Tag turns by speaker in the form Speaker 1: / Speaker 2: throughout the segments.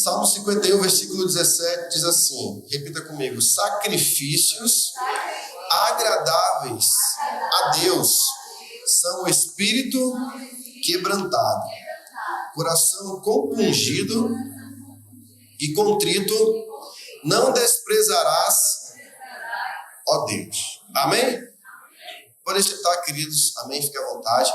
Speaker 1: Salmo 51, versículo 17 diz assim, repita comigo: sacrifícios agradáveis a Deus são o espírito quebrantado, coração compungido e contrito, não desprezarás, ó Deus. Amém? Podem sentar, queridos. Amém? Fique à vontade.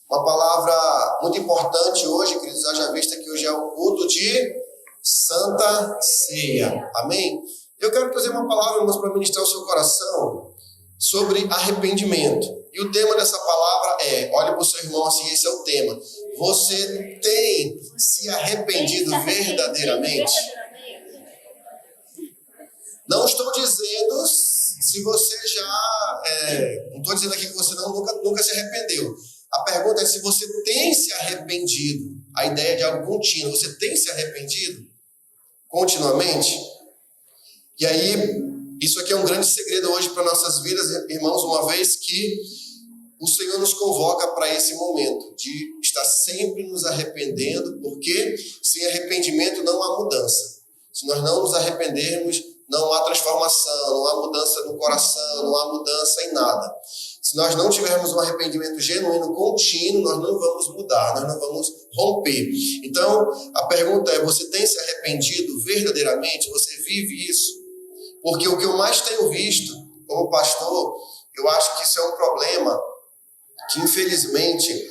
Speaker 1: Uma palavra muito importante hoje, queridos, haja vista que hoje é o culto de Santa Ceia. Amém? Eu quero trazer uma palavra, irmãos, para ministrar o seu coração sobre arrependimento. E o tema dessa palavra é, olhe para o seu irmão assim, esse é o tema. Você tem se arrependido verdadeiramente? Não estou dizendo se você já... não estou dizendo aqui que você nunca se arrependeu. A pergunta é se você tem se arrependido. A ideia de algo contínuo. Você tem se arrependido continuamente? E aí, isso aqui é um grande segredo hoje para nossas vidas, irmãos, uma vez que o Senhor nos convoca para esse momento de estar sempre nos arrependendo, porque sem arrependimento não há mudança. Se nós não nos arrependermos, não há transformação, não há mudança no coração, não há mudança em nada. Se nós não tivermos um arrependimento genuíno, contínuo, nós não vamos mudar, nós não vamos romper. Então, a pergunta é, você tem se arrependido verdadeiramente? Você vive isso? Porque o que eu mais tenho visto como pastor, eu acho que isso é um problema que, infelizmente,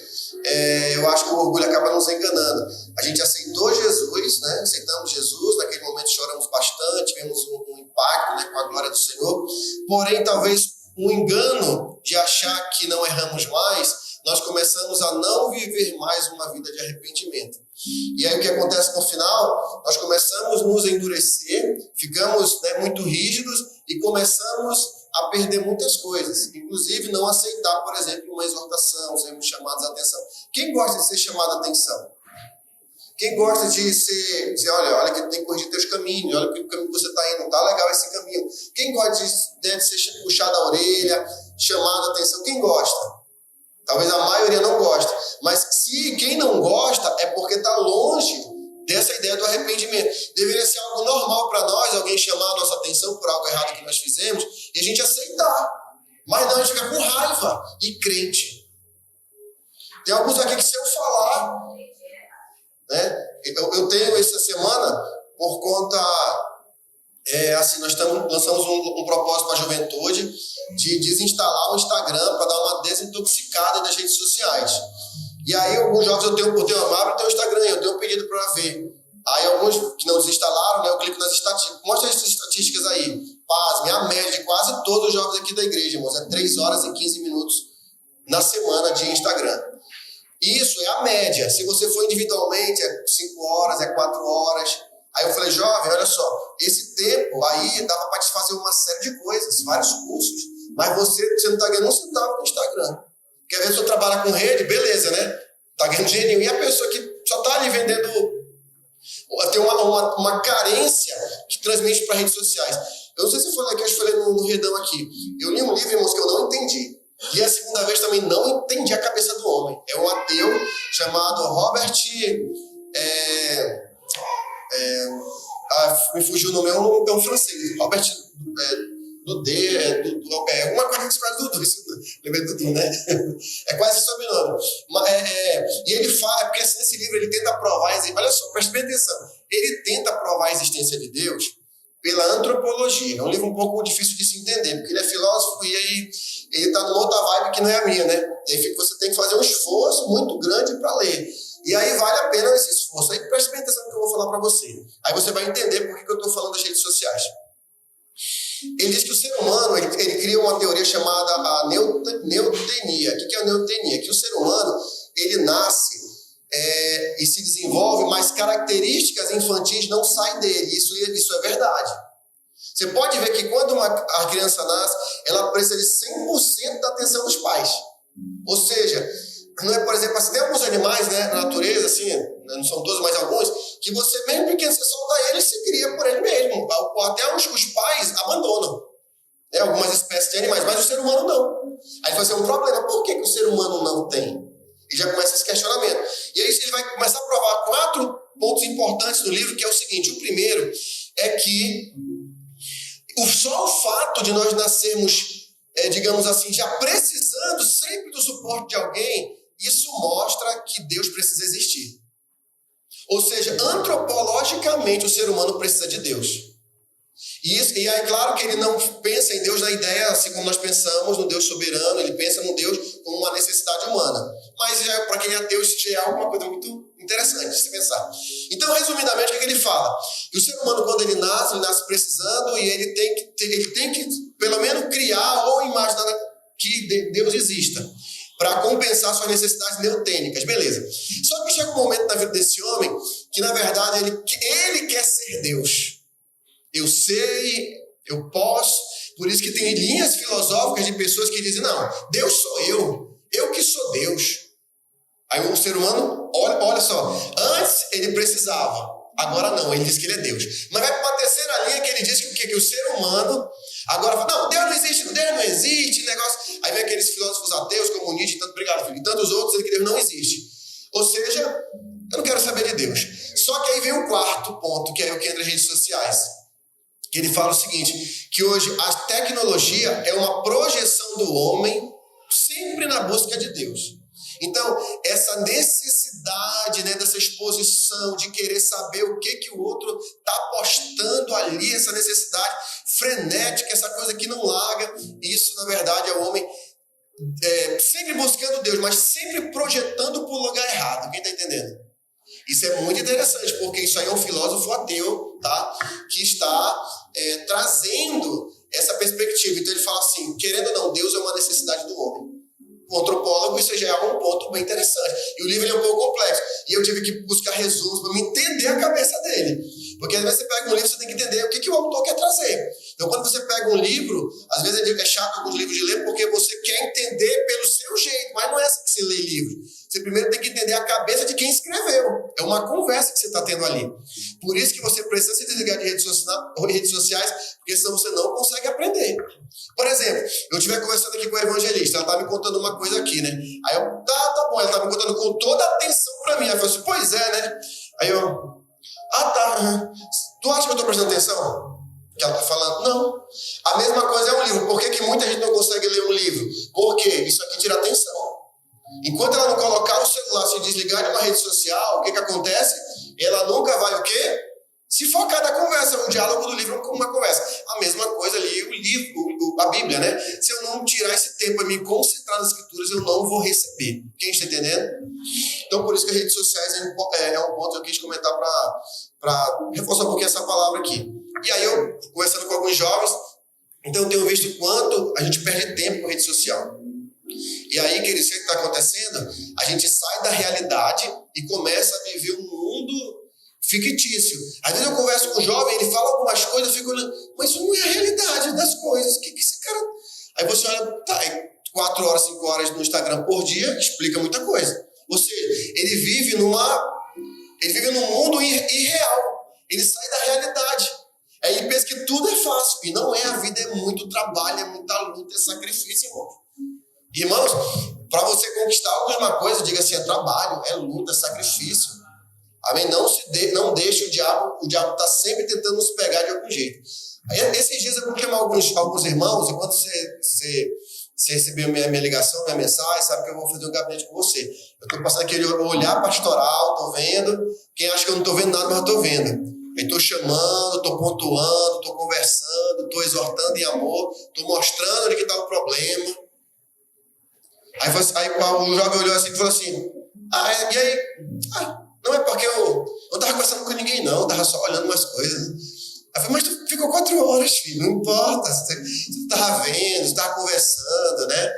Speaker 1: eu acho que o orgulho acaba nos enganando. A gente aceitou Jesus, né? Aceitamos Jesus, naquele momento choramos bastante, tivemos um impacto, né, com a glória do Senhor. Porém, talvez um engano de achar que não erramos mais, nós começamos a não viver mais uma vida de arrependimento. E aí o que acontece no final? Nós começamos a nos endurecer, ficamos, né, muito rígidos e começamos a perder muitas coisas. Inclusive não aceitar, por exemplo, uma exortação, sermos chamados a atenção. Quem gosta de ser chamado a atenção? Quem gosta de dizer, olha que tem que corrigir teus caminhos, olha que o caminho que você está indo, não está legal esse caminho. Quem gosta de ser puxado a orelha, chamado a atenção? Quem gosta? Talvez a maioria não goste. Mas se quem não gosta é porque está longe dessa ideia do arrependimento. Deveria ser algo normal para nós, alguém chamar a nossa atenção por algo errado que nós fizemos e a gente aceitar. Mas não, a gente fica com raiva e crente. Tem alguns aqui que se eu falar... né? Eu tenho essa semana, por conta, nós lançamos um propósito para a juventude de desinstalar o Instagram para dar uma desintoxicada das redes sociais. E aí alguns jovens eu tenho amado o Instagram, eu tenho um pedido para ver. Aí alguns que não desinstalaram, né, eu clico nas estatísticas. Mostra as estatísticas aí. Pasme, a média de quase todos os jovens aqui da igreja, irmãos, é 3 horas e 15 minutos na semana de Instagram. Isso é a média. Se você for individualmente, é 5 horas, é 4 horas. Aí eu falei, jovem, olha só, esse tempo aí dava para te fazer uma série de coisas, vários cursos, mas você não está ganhando um centavo no Instagram. Quer ver se eu trabalho com rede? Beleza, né? Está ganhando dinheirinho. E a pessoa que só está ali vendendo, tem uma carência que transmite para redes sociais. Eu não sei se foi lá que eu falei no redão aqui. Eu li um livro, irmãos, que eu não entendi. E a segunda vez também não entendi a cabeça do homem. É um ateu chamado Robert... me fugiu o nome, é um francês. Robert... alguma coisa que quase Dudu. Lembrei do Dudu, né? É quase esse sobrenome. E ele fala, porque assim, nesse livro ele tenta provar... Olha só, preste bem atenção. Ele tenta provar a existência de Deus pela antropologia. É um livro um pouco difícil de se entender, porque ele é filósofo e aí ele está numa outra vibe que não é a minha, né? E aí você tem que fazer um esforço muito grande para ler. E aí vale a pena esse esforço. Aí preste bem atenção no que eu vou falar para você. Aí você vai entender por que eu estou falando das redes sociais. Ele diz que o ser humano, ele cria uma teoria chamada a neotenia. O que é a neotenia? Que o ser humano, ele nasce e se desenvolve, mas características infantis não saem dele. Isso é verdade. Você pode ver que quando a criança nasce, ela precisa de 100% da atenção dos pais. Ou seja, não é, por exemplo, assim, tem alguns animais, né, na natureza, assim, não são todos, mas alguns, que você, mesmo pequeno, você solta ele, se cria por ele mesmo. Até os pais abandonam, né, algumas espécies de animais, mas o ser humano não. Aí vai ser um problema. Por que o ser humano não tem? E já começa esse questionamento. E aí ele vai começar a provar 4 pontos importantes do livro, que é o seguinte. O primeiro é que só o fato de nós nascermos, digamos assim, já precisando sempre do suporte de alguém, isso mostra que Deus precisa existir. Ou seja, antropologicamente o ser humano precisa de Deus. E aí, claro que ele não pensa em Deus na ideia, assim como nós pensamos, no Deus soberano, ele pensa no Deus como uma necessidade humana. Mas para quem é ateu, isso já é alguma coisa muito interessante de se pensar. Então, resumidamente, o que ele fala? Que o ser humano, quando ele nasce precisando, e ele tem que pelo menos criar ou imaginar que Deus exista, para compensar suas necessidades neotênicas, beleza. Só que chega um momento na vida desse homem que, na verdade, ele quer ser Deus. Eu sei, eu posso. Por isso que tem linhas filosóficas de pessoas que dizem, não, Deus sou eu que sou Deus. Aí o ser humano, olha só, antes ele precisava, agora não, ele diz que ele é Deus. Mas vai para uma terceira linha que ele diz que o quê? Que o ser humano agora fala, não, Deus não existe, negócio. Aí vem aqueles filósofos ateus, comunistas, e tantos outros, que Deus não existe. Ou seja, eu não quero saber de Deus. Só que aí vem o quarto ponto, que é o que entra nas redes sociais. Que ele fala o seguinte, que hoje a tecnologia é uma projeção do homem sempre na busca de Deus. Então, essa necessidade, né, dessa exposição, de querer saber o que o outro está postando ali, essa necessidade frenética, essa coisa que não larga, isso, na verdade, é o homem sempre buscando Deus, mas sempre projetando para o lugar errado. Quem está entendendo? Isso é muito interessante, porque isso aí é um filósofo ateu, tá? Que está trazendo essa perspectiva. Então ele fala assim, querendo ou não, Deus é uma necessidade do homem. O antropólogo, isso já é um ponto bem interessante. E o livro é um pouco complexo. E eu tive que buscar resumos para me entender a cabeça dele. Porque às vezes você pega um livro, você tem que entender o que o autor quer trazer. Então quando você pega um livro, às vezes é chato alguns livros de ler, porque você quer entender pelo seu jeito. Mas não é assim que você lê livro. Você primeiro tem que entender a cabeça de quem escreveu. É uma conversa que você está tendo ali. Por isso que você precisa se desligar de redes sociais, porque senão você não consegue aprender. Por exemplo, eu estiver conversando aqui com a evangelista, ela está me contando uma coisa aqui, né? Aí eu, tá bom, ela está me contando com toda a atenção para mim. Ela falou assim, pois é, né? Aí eu, tá. Tu acha que eu estou prestando atenção? Que ela está falando? Não. A mesma coisa é um livro. Por que muita gente não consegue ler um livro? Porque isso aqui tira atenção. Enquanto ela não colocar o celular, se desligar de uma rede social, o que acontece? Ela nunca vai o quê? Se focar na conversa, o diálogo do livro como uma conversa. A mesma coisa ali, o livro, a Bíblia, né? Se eu não tirar esse tempo e me concentrar nas escrituras, eu não vou receber. Quem está entendendo? Então, por isso que as redes sociais é um ponto que eu quis comentar para reforçar um pouquinho essa palavra aqui. E aí eu, conversando com alguns jovens, então eu tenho visto quanto a gente perde tempo com rede social. E aí, querido, o que está acontecendo? A gente sai da realidade e começa a viver um mundo fictício. Às vezes eu converso com um jovem, ele fala algumas coisas, eu fico olhando, mas isso não é a realidade das coisas. O que esse cara... Aí você olha, 4 horas, 5 horas no Instagram por dia, explica muita coisa. Ou seja, ele vive num mundo irreal. Ele sai da realidade. Aí ele pensa que tudo é fácil. E não é, a vida é muito trabalho, é muita luta, é sacrifício, irmão. Irmãos, para você conquistar alguma coisa, diga assim, é trabalho, é luta, é sacrifício. Amém? Não deixe o diabo está sempre tentando nos pegar de algum jeito. Aí, esses dias eu vou chamar alguns irmãos, enquanto você recebeu minha ligação, minha mensagem, sabe que eu vou fazer um gabinete com você. Eu estou passando aquele olhar pastoral, estou vendo. Quem acha que eu não estou vendo nada, mas eu estou vendo. Aí estou chamando, estou pontuando, estou conversando, estou exortando em amor, estou mostrando onde que está o problema. Aí o jovem olhou assim e falou assim, e aí? Não é porque eu não estava conversando com ninguém não, estava só olhando umas coisas. Aí eu falei, mas tu ficou 4 horas, filho, não importa, você estava vendo, você estava conversando, né?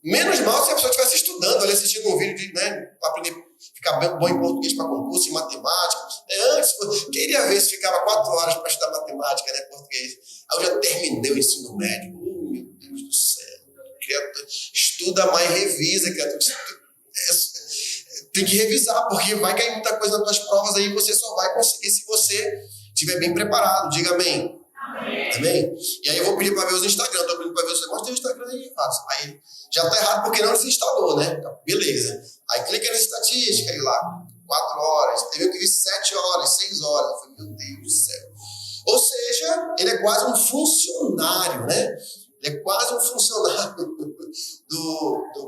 Speaker 1: Menos mal se a pessoa estivesse estudando, ali assistindo um vídeo, né, para aprender, ficar bom em português para concurso, em matemática. Antes, queria ver se ficava 4 horas para estudar matemática, né, português. Aí eu já terminei o ensino médio. Meu Deus do céu. Criatura, estuda mais, revisa, criatura. Tem que revisar, porque vai cair muita coisa nas tuas provas aí, você só vai conseguir se você estiver bem preparado. Diga amém. Amém? E aí eu vou pedir para ver os Instagram. Estou pedindo para ver os irmãos, tem o Instagram aí, fácil. Aí já está errado porque não se instalou, né? Beleza. Aí clica na estatística, aí lá, 4 horas, teve que vir 7 horas, 6 horas. Eu falei, meu Deus do céu. Ou seja, ele é quase um funcionário, né? Ele é quase um funcionário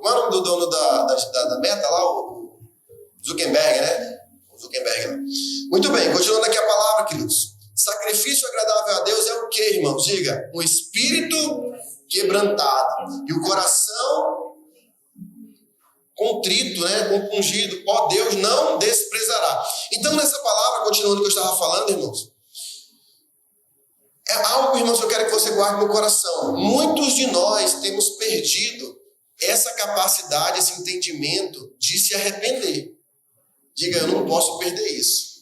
Speaker 1: qual é o nome do dono da Meta lá? O Zuckerberg, né? O Zuckerberg, né? Muito bem, continuando aqui a palavra, queridos. Sacrifício agradável a Deus é o quê, irmãos? Diga, um espírito quebrantado e o coração contrito, né? Compungido. Ó, Deus não desprezará. Então, nessa palavra, continuando o que eu estava falando, irmãos, é algo, irmãos, que eu quero que você guarde no coração. Muitos de nós temos perdido essa capacidade, esse entendimento de se arrepender. Diga, eu não posso perder isso.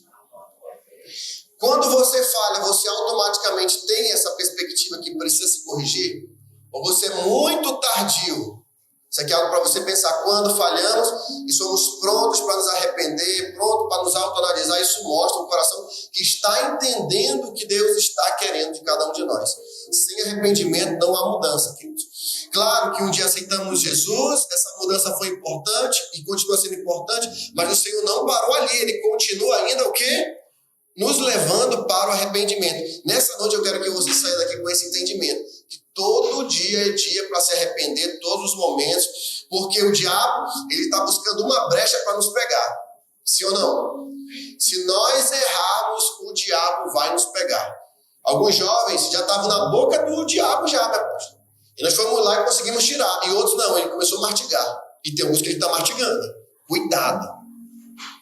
Speaker 1: Quando você falha, você automaticamente tem essa perspectiva que precisa se corrigir? Ou você é muito tardio? Isso aqui é algo para você pensar. Quando falhamos e somos prontos para nos arrepender, prontos para nos autoanalisar, isso mostra um coração que está entendendo o que Deus está querendo de cada um de nós. Sem arrependimento não há mudança, queridos. Claro que um dia aceitamos Jesus, essa mudança foi importante e continua sendo importante, mas o Senhor não parou ali, Ele continua ainda o quê? Nos levando para o arrependimento. Nessa noite eu quero que você saia daqui com esse entendimento. Que todo dia é dia para se arrepender, todos os momentos, porque o diabo, ele está buscando uma brecha para nos pegar. Sim ou não? Se nós errarmos, o diabo vai nos pegar. Alguns jovens já estavam na boca do diabo já, meu apóstolo. E nós fomos lá e conseguimos tirar. E outros não, ele começou a martigar. E tem alguns que ele está martigando. Cuidado.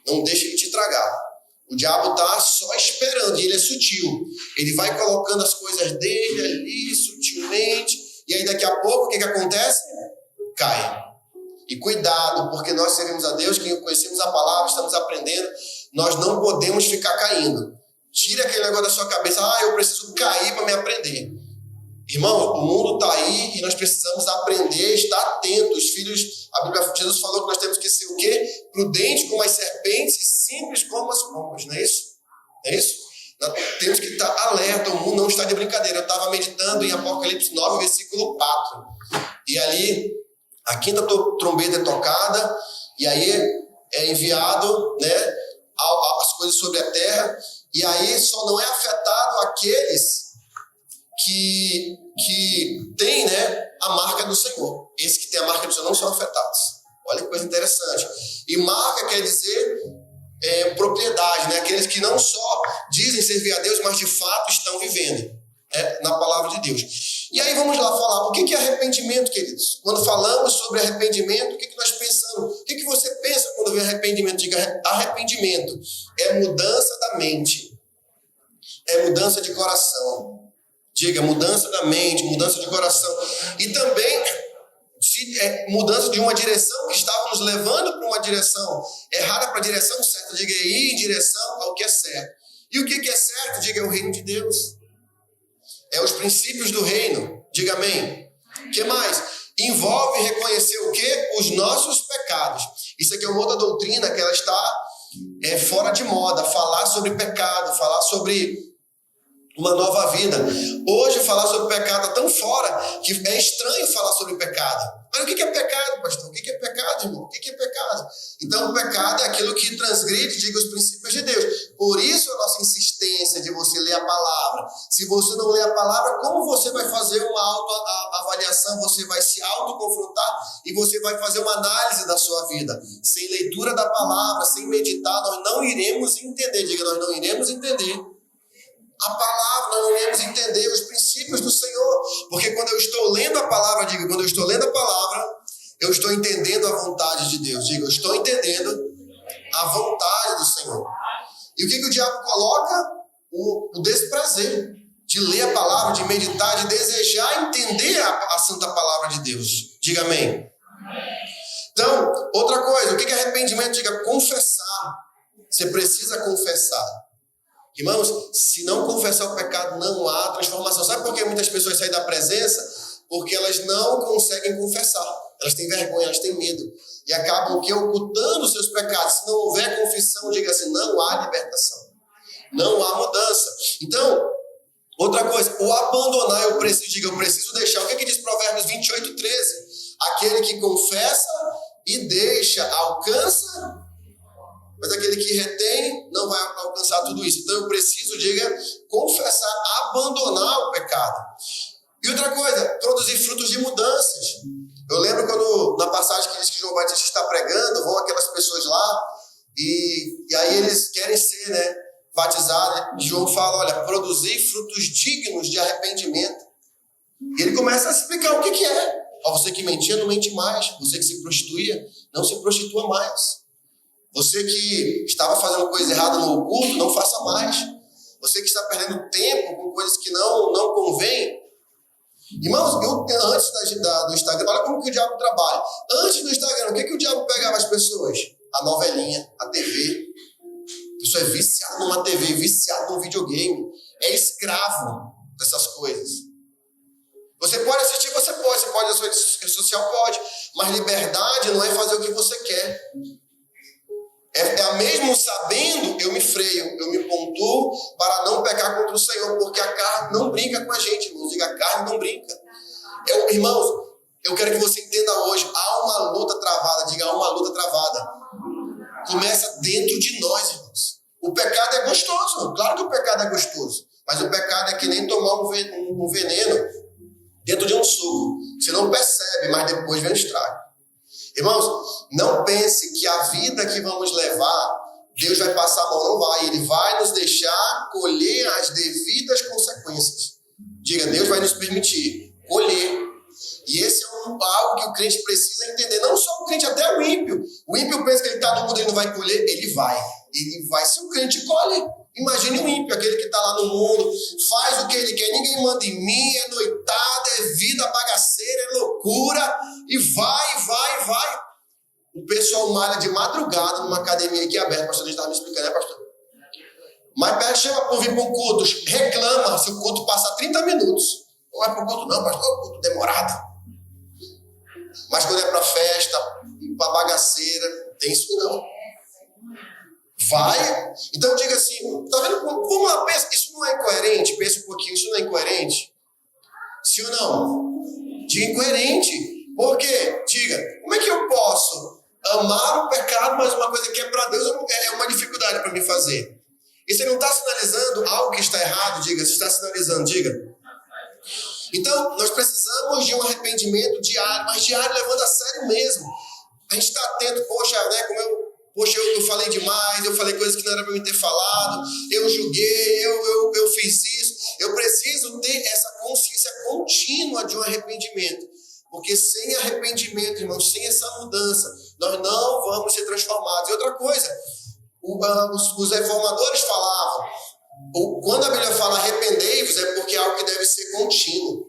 Speaker 1: Não deixe ele te tragar. O diabo está só esperando, e ele é sutil. Ele vai colocando as coisas dele ali, sutilmente, e aí daqui a pouco, o que acontece? Cai. E cuidado, porque nós servimos a Deus, que conhecemos a palavra, estamos aprendendo, nós não podemos ficar caindo. Tira aquele negócio da sua cabeça, eu preciso cair para me aprender. Irmão, o mundo está aí e nós precisamos aprender, estar atentos. Os filhos, a Bíblia, Jesus falou que nós temos que ser o quê? Prudentes como as serpentes e simples como as pombas, não é isso? É isso? Nós temos que estar alerta, o mundo não está de brincadeira. Eu estava meditando em Apocalipse 9, versículo 4. E ali, a quinta trombeta é tocada, e aí é enviado, né, as coisas sobre a terra, e aí só não é afetado aqueles que tem, né, a marca do Senhor. Esses que têm a marca do Senhor não são afetados. Olha que coisa interessante. E marca quer dizer propriedade, né? Aqueles que não só dizem servir a Deus, mas de fato estão vivendo, né, na palavra de Deus. E aí vamos lá falar, o que é arrependimento, queridos? Quando falamos sobre arrependimento, o que nós pensamos? O que você pensa quando vê arrependimento? Diga, arrependimento é mudança da mente, é mudança de coração. Diga, mudança da mente, mudança de coração. E também mudança de uma direção que estava nos levando para uma direção errada para a direção certa. Diga, ir em direção ao que é certo. E o que é certo? Diga, é o reino de Deus. É os princípios do reino. Diga amém. O que mais? Envolve reconhecer o quê? Os nossos pecados. Isso aqui é uma outra doutrina que ela está fora de moda. Falar sobre pecado, falar sobre uma nova vida. Hoje falar sobre pecado é tão fora que é estranho falar sobre pecado. Mas o que é pecado, pastor? O que é pecado, irmão? O que é pecado? Então o pecado é aquilo que transgride, diga, os princípios de Deus. Por isso a nossa insistência de você ler a palavra. Se você não ler a palavra, como você vai fazer uma autoavaliação? Você vai se autoconfrontar e você vai fazer uma análise da sua vida. Sem leitura da palavra, sem meditar, nós não iremos entender. Diga, nós não iremos entender a palavra, nós não iremos entender os princípios do Senhor. Porque quando eu estou lendo a palavra, diga, quando eu estou lendo a palavra, eu estou entendendo a vontade de Deus. Diga, eu estou entendendo a vontade do Senhor. E o que o diabo coloca? O desprazer de ler a palavra, de meditar, de desejar entender a santa palavra de Deus. Diga amém. Então, outra coisa, o que é arrependimento? Diga, confessar. Você precisa confessar. Irmãos, se não confessar o pecado, não há transformação. Sabe por que muitas pessoas saem da presença? Porque elas não conseguem confessar. Elas têm vergonha, elas têm medo. E acabam ocultando os seus pecados. Se não houver confissão, diga assim, não há libertação. Não há mudança. Então, outra coisa, o abandonar, eu preciso deixar. O que diz Provérbios 28:13? Aquele que confessa e deixa, alcança, mas aquele que retém não vai alcançar tudo isso. Então eu preciso, confessar, abandonar o pecado. E outra coisa, produzir frutos de mudanças. Eu lembro quando, na passagem que diz que João Batista está pregando, vão aquelas pessoas lá, e aí eles querem ser, batizados. E João fala, olha, produzir frutos dignos de arrependimento. E ele começa a explicar o que é. Você que mentia, não mente mais. Você que se prostituía, não se prostitua mais. Você que estava fazendo coisa errada no oculto, não faça mais. Você que está perdendo tempo com coisas que não convêm. Irmãos, antes do Instagram, olha como que o diabo trabalha. Antes do Instagram, o que o diabo pegava as pessoas? A novelinha, a TV. A pessoa é viciada numa TV, viciada num videogame. É escravo dessas coisas. Você pode assistir, você pode a sua rede social, pode. Mas liberdade não é fazer o que você quer. Mesmo sabendo, eu me freio, eu me pontuo para não pecar contra o Senhor, porque a carne não brinca com a gente, irmãos. Diga, a carne não brinca. Irmãos, eu quero que você entenda hoje, há uma luta travada, diga, há uma luta travada. Começa dentro de nós, irmãos. O pecado é gostoso, claro que o pecado é gostoso, mas o pecado é que nem tomar um veneno dentro de um suco. Você não percebe, mas depois vem o estrago. Irmãos, não pense que a vida que vamos levar, Deus vai passar a mão, não vai. Ele vai nos deixar colher as devidas consequências. Diga, Deus vai nos permitir colher. E esse é algo que o crente precisa entender. Não só o crente, até o ímpio. O ímpio pensa que ele está no mundo e ele não vai colher. Ele vai. Ele vai se o crente colhe. Imagine o ímpio, aquele que está lá no mundo, faz o que ele quer, ninguém manda em mim, é noitada, é vida bagaceira, é loucura, e vai. O pessoal malha de madrugada numa academia aqui aberta, pastor, a gente estava me explicando, né, pastor? Mas chama por vir para um culto, reclama se o culto passar 30 minutos. Não vai para o culto não, pastor, é um culto demorado. Mas quando é para festa, para bagaceira, tem isso não. Vai. Então diga assim, tá vendo? Vamos lá, pensa, isso não é incoerente? Pensa um pouquinho, isso não é incoerente? Sim ou não? Diga incoerente. Por quê? Diga, como é que eu posso amar o pecado, mas uma coisa que é para Deus é uma dificuldade para mim fazer? E você não está sinalizando algo que está errado? Diga, você está sinalizando, diga. Então, nós precisamos de um arrependimento diário, mas diário levando a sério mesmo. A gente está atento, Poxa, eu falei demais, eu falei coisas que não era para mim ter falado, eu julguei, eu fiz isso. Eu preciso ter essa consciência contínua de um arrependimento. Porque sem arrependimento, irmãos, sem essa mudança, nós não vamos ser transformados. E outra coisa, os reformadores falavam, quando a Bíblia fala arrependei-vos, é porque é algo que deve ser contínuo.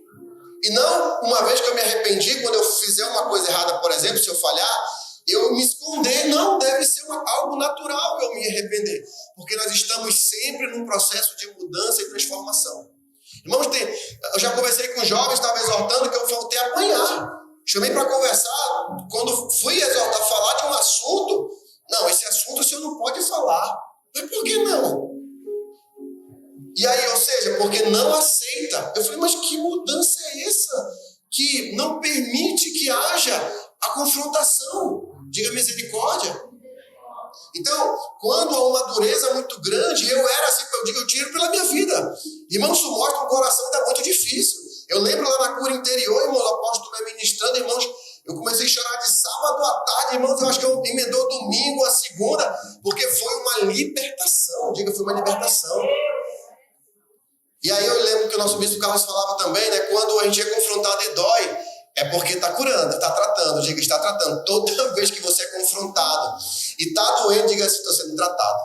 Speaker 1: E não uma vez que eu me arrependi, quando eu fizer uma coisa errada, por exemplo, se eu falhar, eu me esconder, não, deve ser algo natural eu me arrepender. Porque nós estamos sempre num processo de mudança e transformação. Irmãos, eu já conversei com jovens, estava exortando que eu faltei a apanhar. Chamei para conversar, quando fui exortar, falar de um assunto, não, esse assunto o senhor não pode falar. Mas por que não? E aí, ou seja, porque não aceita. Eu falei, mas que mudança é essa? Que não permite que haja a confrontação. Diga misericórdia. Então, quando há uma dureza muito grande, eu era assim, eu tiro pela minha vida. Irmão, isso mostra que o coração está muito difícil. Eu lembro lá na cura interior, irmão, o apóstolo me ministrando, irmãos, eu comecei a chorar de sábado à tarde, irmãos, eu acho que eu emendou domingo, a segunda, porque foi uma libertação. Diga, foi uma libertação. E aí eu lembro que o nosso bispo Carlos falava também, né, quando a gente é confrontado e dói, é porque está curando, está tratando. Diga, está tratando. Toda vez que você é confrontado e está doendo, diga assim, estou sendo tratado.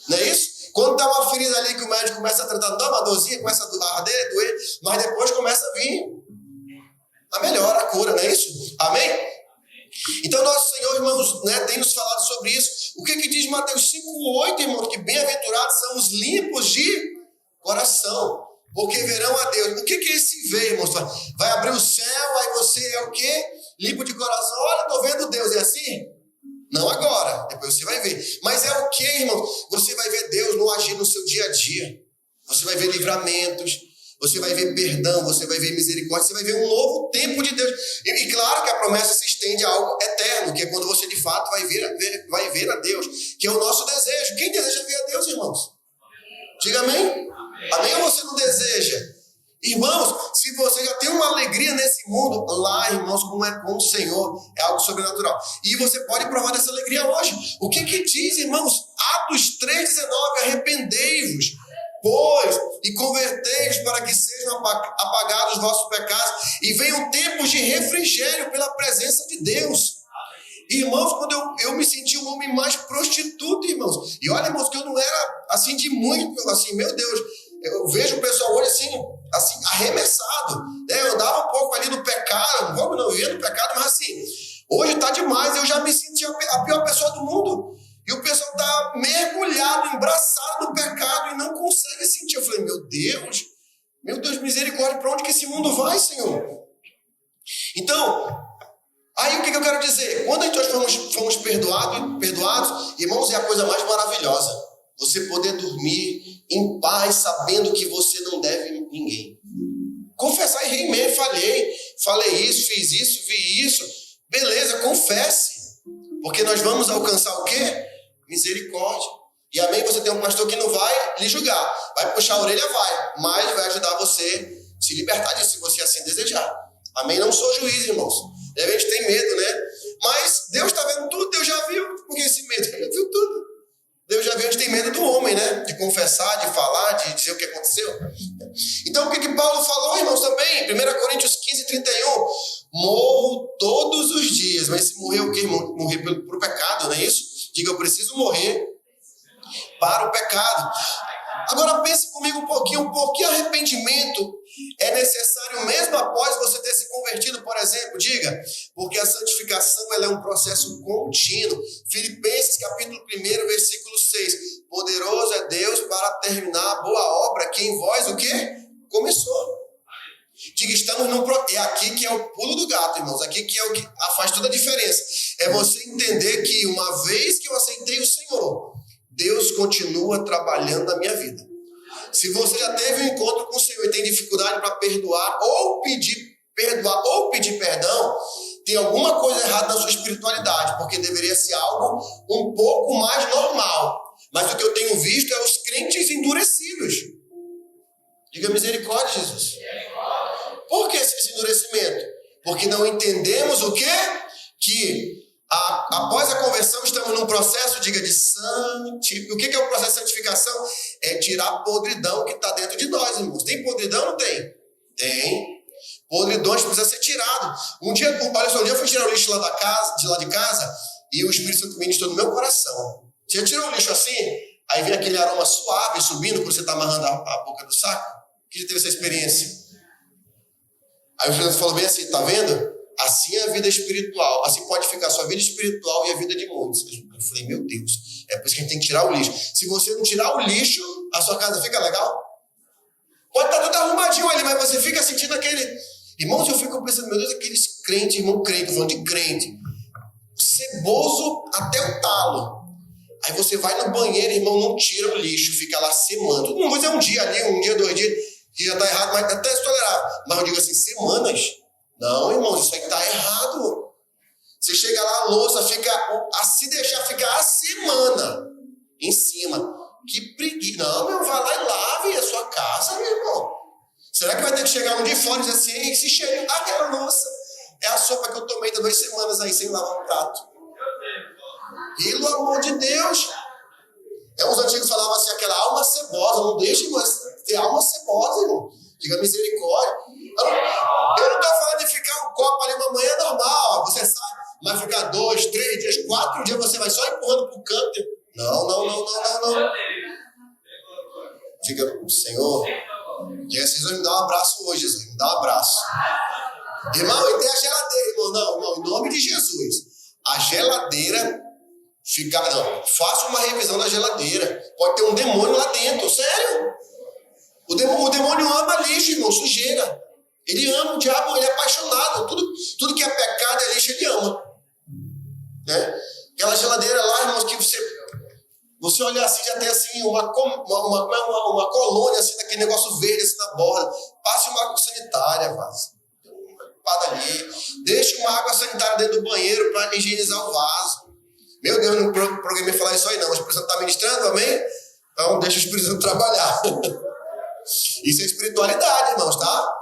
Speaker 1: Não é isso? Quando está uma ferida ali que o médico começa a tratar, dá uma dorzinha, começa a arder, doer, mas depois começa a vir a melhora, a cura, não é isso? Amém? Então, nosso Senhor, irmãos, né, tem nos falado sobre isso. O que diz Mateus 5,8, irmãos? Que bem-aventurados são os limpos de coração, porque verão a Deus. O que é esse ver, irmãos? Vai abrir o céu, aí você é o quê? Limpo de coração. Olha, estou vendo Deus. É assim? Não agora. Depois você vai ver. Mas é o quê, irmãos? Você vai ver Deus no agir no seu dia a dia. Você vai ver livramentos. você vai ver perdão, você vai ver misericórdia, você vai ver um novo tempo de Deus. E claro que a promessa se estende a algo eterno, que é quando você de fato vai ver a Deus, que é o nosso desejo. Quem deseja ver a Deus, irmãos? Diga amém. Amém ou você não deseja? Irmãos, se você já tem uma alegria nesse mundo, lá, irmãos, como é com o Senhor, é algo sobrenatural. E você pode provar dessa alegria hoje. O que diz, irmãos? Atos 3,19, arrependei-vos, pois, e convertei-vos para que sejam apagados os vossos pecados e venham tempos de refrigério pela presença de Deus. Irmãos, quando eu me senti um homem mais prostituto, irmãos. E olha, irmãos, que eu não era assim de muito, assim, meu Deus, eu vejo o pessoal hoje assim arremessado, né? Eu andava um pouco ali no pecado, um pouco não vivia no pecado, mas assim, hoje tá demais, eu já me senti a pior pessoa do mundo. E o pessoal tá mergulhado, embraçado no pecado e não consegue sentir. Eu falei, meu Deus, misericórdia, para onde que esse mundo vai, Senhor? Então, aí o que eu quero dizer? Quando nós fomos perdoados, irmãos, é a coisa mais maravilhosa. Você poder dormir em paz, sabendo que você não deve ninguém. Confessar, errei mesmo, falei isso, fiz isso, vi isso. Beleza, confesse. Porque nós vamos alcançar o quê? Misericórdia. E amém, você tem um pastor que não vai lhe julgar. Vai puxar a orelha, mas vai ajudar você a se libertar disso, se você assim desejar. Amém? Não sou juiz, irmãos. De repente tem medo, né? Mas Deus está vendo tudo, Deus já viu. Por que esse medo? Ele já viu tudo. Deus já viu, a gente tem medo do homem, né? De confessar, de falar, de dizer o que aconteceu. Então, o que Paulo falou, irmãos, também? 1 Coríntios 15:31. Morro todos os dias. Mas se morrer o quê, irmão? Morrer por pecado, não é isso? Diga, eu preciso morrer para o pecado. Agora pense comigo um pouquinho, por que arrependimento é necessário mesmo após você ter se convertido, por exemplo? Diga, porque a santificação ela é um processo contínuo. Filipenses capítulo 1, versículo 6. Poderoso é Deus para terminar a boa obra que em vós o quê? Começou. Diga, estamos é aqui que é o pulo do gato, irmãos. Aqui que é o que faz toda a diferença. É você entender que uma vez que eu aceitei o Senhor, Deus continua trabalhando na minha vida. Se você já teve um encontro com o Senhor e tem dificuldade para perdoar ou pedir perdão, tem alguma coisa errada na sua espiritualidade, porque deveria ser algo um pouco mais normal. Mas o que eu tenho visto é os crentes endurecidos. Diga misericórdia, Jesus. Por que esse endurecimento? Porque não entendemos o quê? Que após a conversão estamos num processo, diga, de santificação. O que é o processo de santificação? É tirar a podridão que está dentro de nós, irmãos. Tem podridão ou não tem? Tem. Podridões precisa ser tirado. Um dia eu fui tirar o lixo de lá de casa e o Espírito Santo ministrou no meu coração. Você já tirou o lixo assim? Aí vem aquele aroma suave subindo quando você está amarrando a boca do saco. Quem já teve essa experiência? Aí o Fernando falou bem assim, tá vendo? Assim é a vida espiritual. Assim pode ficar a sua vida espiritual e a vida de muitos. Eu falei, meu Deus, é por isso que a gente tem que tirar o lixo. Se você não tirar o lixo, a sua casa fica legal? Pode estar tudo arrumadinho ali, mas você fica sentindo aquele... Irmãos, eu fico pensando, meu Deus, aqueles crentes, irmão crente, falando de crente, ceboso até o talo. Aí você vai no banheiro, irmão, não tira o lixo, fica lá semando. Não vou dizer um dia ali, um dia, 2 dias, que já está errado, mas até se tolerar. Mas eu digo assim, semanas. Não, irmãos, isso aí está errado. Você chega lá, a louça fica, se deixar ficar a semana em cima. Que preguiça. Não, meu, vai lá e lave a sua casa, meu irmão. Será que vai ter que chegar um de fora e dizer assim, se chega, aquela louça é a sopa que eu tomei há 2 semanas aí sem lavar o prato. Pelo amor de Deus. Os antigos falavam assim, aquela alma cebosa, não deixe ter alma cebosa, irmão. Diga misericórdia. Eu não estou falando de ficar um copo ali uma manhã normal, você sabe, mas ficar 2, 3 dias, 4 dias, você vai só empurrando pro canto. Não. Fica, Senhor, diga assim, Jesus, me dá um abraço hoje, Jesus, me dá um abraço. Irmão, e tem a geladeira, irmão, não, em nome de Jesus. A geladeira faça uma revisão da geladeira. Pode ter um demônio lá dentro, sério. O demônio ama lixo, irmão, sujeira. Ele ama o diabo, ele é apaixonado. Tudo que é pecado é lixo, ele ama. Né? Aquela geladeira lá, irmãos, que você olhar assim, já tem assim uma colônia assim, daquele negócio verde assim na borda. sanitária, vaso. Tem uma limpada ali. Deixa uma água sanitária dentro do banheiro para higienizar o vaso. Meu Deus, não programei falar isso aí não. O Espírito Santo está ministrando, amém? Então deixa o Espírito Santo trabalhar. Isso é espiritualidade, irmãos, tá?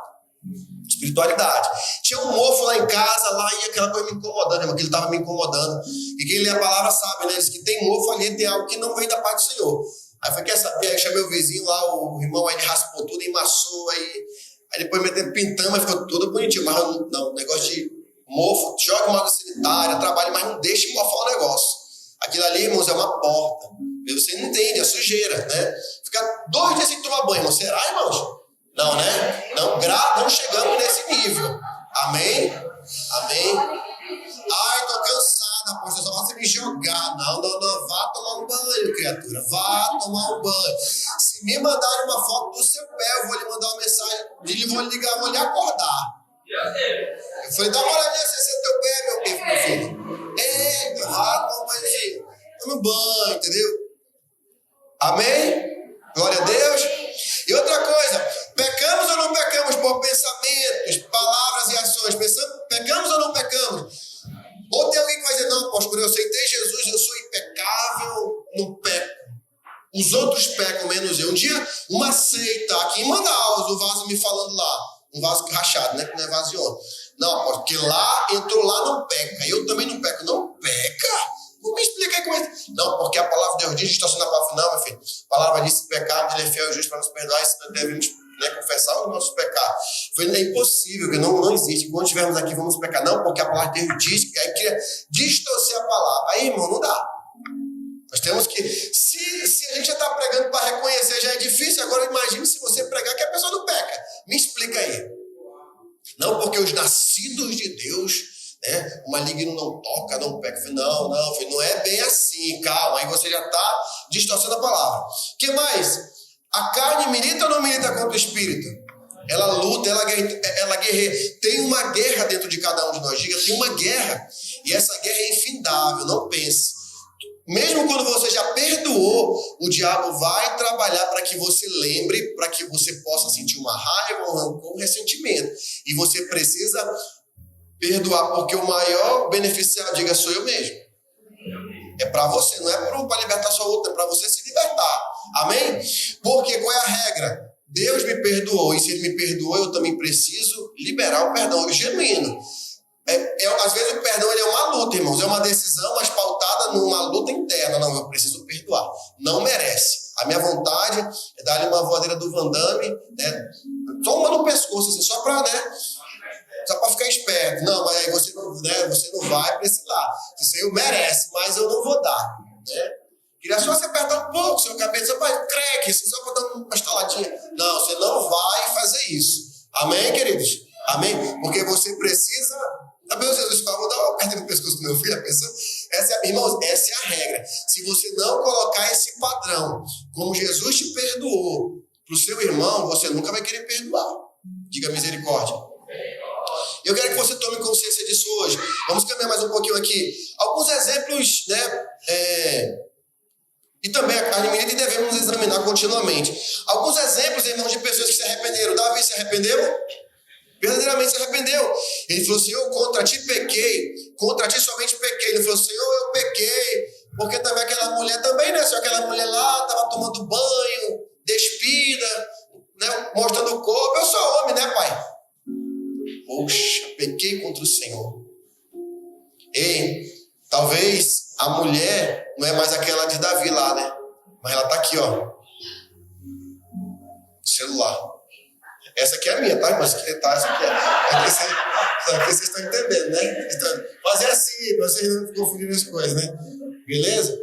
Speaker 1: Espiritualidade. Tinha um mofo lá em casa, lá e aquela coisa me incomodando, irmão, que ele estava me incomodando. E quem lê a palavra sabe, né? Diz que tem mofo ali, tem algo que não vem da parte do Senhor. Aí eu falei, quer saber? Aí chamei o vizinho lá, o irmão, aí ele raspou tudo, emassou, aí depois pintamos, aí ficou tudo bonitinho. Mas não, negócio de mofo, joga uma água sanitária, trabalha, mas não deixe mofar o negócio. Aquilo ali, irmãos, é uma porta. Você não entende, é sujeira, né? Ficar 2 dias sem tomar banho, irmão. Será, irmãos? Não, né? Não chegamos nesse nível. Amém? Amém? Ai, tô cansada, apóstolo, só você me jogar. Não, vá tomar um banho, criatura. Vá tomar um banho. Se me mandarem uma foto do seu pé, eu vou lhe mandar uma mensagem, vou ligar, vou lhe acordar. Eu falei, dá uma olhadinha se é teu pé, meu filho. Eita, vá tomar um banhozinho. Toma um banho, entendeu? Amém? Glória a Deus. E outra coisa, pecamos ou não pecamos por pensamentos, palavras e ações? Pecamos ou não pecamos? Ou tem alguém que vai dizer, não, apóstolo, eu aceitei Jesus, eu sou impecável, não peco. Os outros pecam, menos eu. Um dia, uma seita aqui em Manaus, o vaso me falando lá, um vaso rachado, né, que não é vaso de ouro. Não, apóstolo, porque lá, entrou lá, não peca. Eu também não peco. Não peca? Não me explica aí como é. Não, porque a palavra de Deus diz, distorcendo a palavra, não, meu filho. A palavra diz, se pecar, ele é fiel e justo para nos perdoar, e se nós devemos, né, confessar os nossos pecados. É impossível, que não existe. Quando estivermos aqui, vamos pecar. Não, porque a palavra de Deus diz que aí queria distorcer a palavra. Aí, irmão, não dá. Nós temos que... Se a gente já está pregando para reconhecer, já é difícil. Agora, imagine se você pregar que a pessoa não peca. Me explica aí. Não, porque os nascidos de Deus... o maligno não toca, não peca. Não, filho, não é bem assim, calma, aí você já está distorcendo a palavra. O que mais? A carne milita ou não milita contra o espírito? Ela luta, ela guerreia. Tem uma guerra dentro de cada um de nós. Diga, tem uma guerra. E essa guerra é infindável, não pense. Mesmo quando você já perdoou, o diabo vai trabalhar para que você lembre, para que você possa sentir uma raiva, um rancor, um ressentimento. E você precisa perdoar, porque o maior beneficiário, diga, sou eu mesmo. É para você, não é para libertar só outro, é para você se libertar. Amém? Porque qual é a regra? Deus me perdoou, e se Ele me perdoou, eu também preciso liberar o perdão genuíno. Às vezes o perdão ele é uma luta, irmãos, é uma decisão, mas pautada numa luta interna. Não, eu preciso perdoar. Não merece. A minha vontade é dar-lhe uma voadeira do Van Damme, né? Só uma no pescoço, assim, só para ficar esperto. Não, mas aí você não vai para esse lado. Isso aí merece, mas eu não vou dar. Né? Queria só você apertar um pouco seu cabeça, vai, creque, só para dar uma estaladinha. Não, você não vai fazer isso. Amém, queridos? Amém? Porque você precisa... Meu Jesus, vou dar uma aperta no pescoço do meu filho, a pessoa... Irmãos, essa é a regra. Se você não colocar esse padrão, como Jesus te perdoou para o seu irmão, você nunca vai querer perdoar. Diga misericórdia. Eu quero que você tome consciência disso hoje. Vamos caminhar mais um pouquinho aqui. Alguns exemplos, né? E também a carne milita e devemos examinar continuamente. Alguns exemplos, irmãos, de pessoas que se arrependeram. Davi se arrependeu? Verdadeiramente se arrependeu. Ele falou, Senhor, contra ti pequei. Contra ti somente pequei. Ele falou, Senhor, eu pequei. Porque também aquela mulher também, né? Só aquela mulher lá estava tomando banho, despida, né? Mostrando o corpo. Eu sou homem, né, pai? Poxa, pequei contra o Senhor. Ei, talvez a mulher não é mais aquela de Davi lá, né? Mas ela tá aqui, ó. Celular. Essa aqui é a minha, tá? Mas essa aqui é. Aqui vocês estão entendendo, né? Mas é assim, pra vocês não confundirem as coisas, né? Beleza?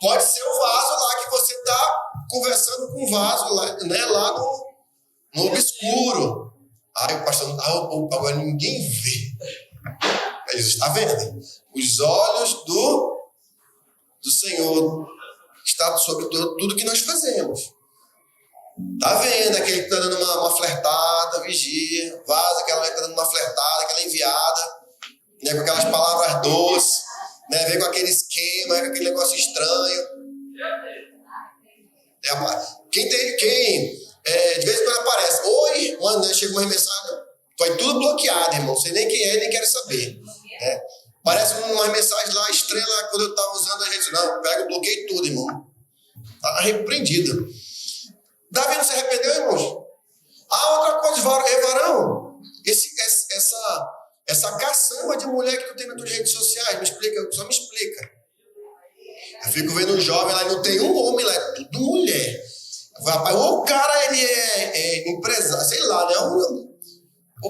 Speaker 1: Pode ser o vaso lá que você tá conversando com o vaso lá, né? Lá no obscuro. Aí o pastor, agora ninguém vê. Aí Jesus está vendo. Os olhos do Senhor estão sobre tudo que nós fazemos. Tá vendo aquele que tá dando uma flertada, vigia, vaza, aquela que tá dando uma flertada, aquela enviada, né, com aquelas palavras doces, né, vem com aquele esquema, com aquele negócio estranho. De vez em quando aparece, oi, chega umas mensagens, vai tudo bloqueado, irmão. Não sei nem quem é, nem quero saber. Né? Parece umas mensagens lá, estrela, quando eu estava usando a gente. Não, pega, eu bloqueei tudo, irmão. Tá repreendido. Davi não se arrependeu, irmãos? Outra coisa, varão, essa caçamba de mulher que tu tem nas tuas redes sociais, me explica, só me explica. Eu fico vendo um jovem lá, não tem um homem lá, é tudo mulher. Rapaz, ou o cara, ele é empresário, sei lá, né?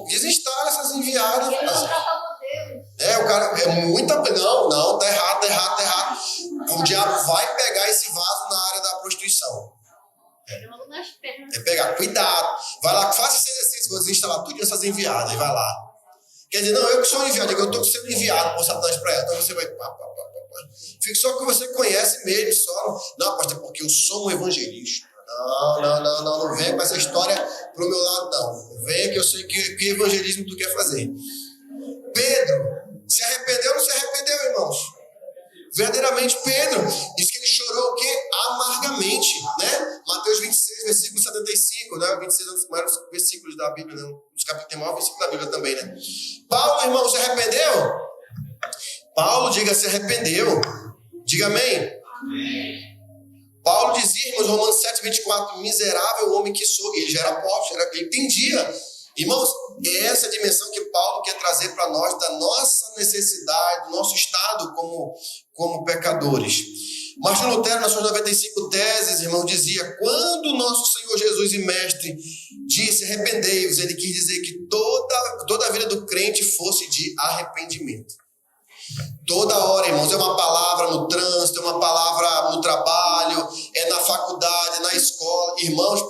Speaker 1: Desinstala essas enviadas. O cara é muita... Não, tá errado. O diabo vai pegar esse vaso na área da prostituição. Pegar, cuidado. Vai lá, faça esse exercício, vou desinstalar tudo essas enviadas, e vai lá. Quer dizer, não, eu que sou enviado, eu estou sendo enviado por Satanás para ela, então você vai... Fica só que você conhece mesmo, só. Não, pastor, porque eu sou um evangelista. Não vem com essa história pro meu lado, não. Vem que eu sei que evangelismo tu quer fazer. Pedro, se arrependeu ou não se arrependeu, irmãos? Verdadeiramente, Pedro, diz que ele chorou o quê? Amargamente, né? Mateus 26, versículo 75, né? 26 é um dos maiores versículos da Bíblia, né? Os capítulos tem maior versículo da Bíblia também, né? Paulo, irmão, se arrependeu? Paulo, diga, se arrependeu. Diga amém. Paulo dizia, irmãos, Romanos 7, 24, miserável homem que sou. Ele já era pobre, ele entendia. Irmãos, é essa dimensão que Paulo quer trazer para nós, da nossa necessidade, do nosso estado como pecadores. Martinho Lutero, nas suas 95 teses, irmão, dizia, quando nosso Senhor Jesus e Mestre disse, arrependei-vos, ele quis dizer que toda a vida do crente fosse de arrependimento. Toda hora, irmãos, é uma palavra no trânsito, é uma palavra no trabalho, é na faculdade, é na escola. Irmãos,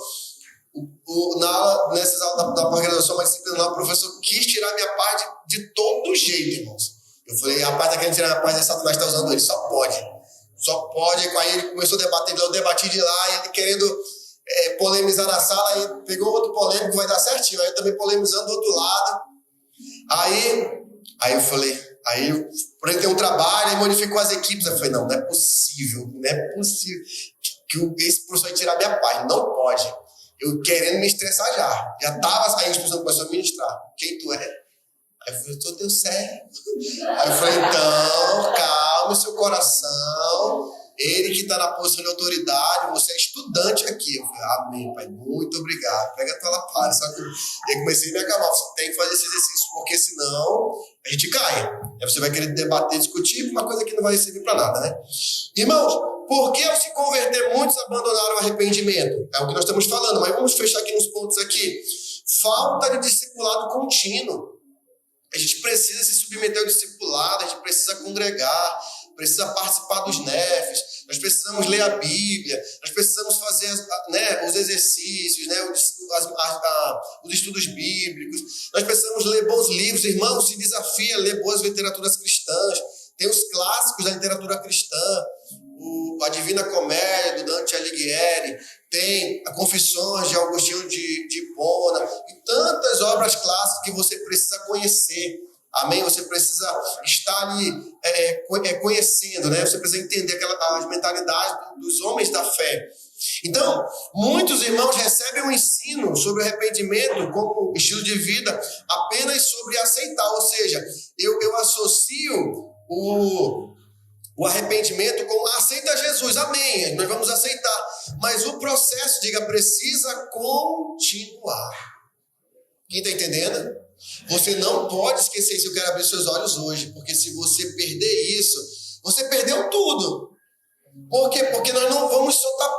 Speaker 1: nessas aulas da pós-graduação mais disciplinar, o professor quis tirar minha paz de todo jeito, irmãos. Eu falei, rapaz, tá querendo tirar minha paz, é Satanás está usando ele. Só pode. Aí ele começou a debater, eu debati de lá, ele querendo polemizar na sala, aí pegou outro polêmico, vai dar certinho. Aí eu também polemizando do outro lado. Aí eu falei... Aí, por ele ter um trabalho, aí modificou as equipes. Eu falei, não é possível que esse professor vai tirar minha paz. Não pode. Eu querendo me estressar já. Já estava, aí a professor começou a ministrar. Quem tu é? Aí eu falei, eu sou teu servo. Aí eu falei, então, calma seu coração. Ele que está na posição de autoridade, você é estudante aqui. Eu falei, amém, pai, muito obrigado. Pega a tua lapada. Só que eu comecei a me acalmar. Você tem que fazer esse exercício, porque senão a gente cai. Aí você vai querer debater, discutir, uma coisa que não vai servir para nada, né? Irmãos, por que ao se converter muitos abandonaram o arrependimento? É o que nós estamos falando, mas vamos fechar aqui nos pontos aqui. Falta de discipulado contínuo. A gente precisa se submeter ao discipulado, a gente precisa congregar, precisa participar dos NEFs, nós precisamos ler a Bíblia, nós precisamos fazer os exercícios, os estudos bíblicos, nós precisamos ler bons livros. Irmãos, se desafia a ler boas literaturas cristãs, tem os clássicos da literatura cristã, a Divina Comédia, do Dante Alighieri, tem a Confissões de Agostinho de Hipona, e tantas obras clássicas que você precisa conhecer. Amém? Você precisa estar ali conhecendo, né? Você precisa entender as mentalidades dos homens da fé. Então, muitos irmãos recebem um ensino sobre o arrependimento como estilo de vida apenas sobre aceitar. Ou seja, eu associo o arrependimento com aceita Jesus. Amém, nós vamos aceitar. Mas o processo, precisa continuar. Quem está entendendo? Você não pode esquecer isso. Eu quero abrir seus olhos hoje, porque se você perder isso, você perdeu tudo. Por quê? Porque nós não vamos soltar,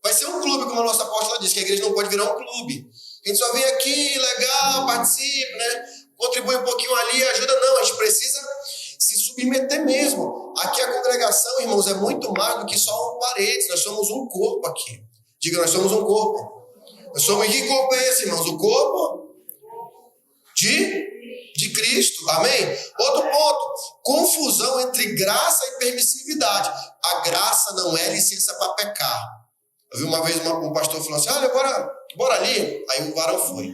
Speaker 1: vai ser um clube, como a nossa apóstola disse, que a igreja não pode virar um clube. A gente só vem aqui, legal, participa, né? Contribui um pouquinho ali, ajuda. Não, a gente precisa se submeter mesmo. Aqui a congregação, irmãos, é muito mais do que só paredes. Nós somos um corpo aqui. Diga, nós somos um corpo. Que corpo é esse, irmãos? O corpo de Cristo, amém? Outro ponto, confusão entre graça e permissividade. A graça não é licença para pecar. Eu vi uma vez um pastor falando assim, olha, bora ali. Aí o varão foi.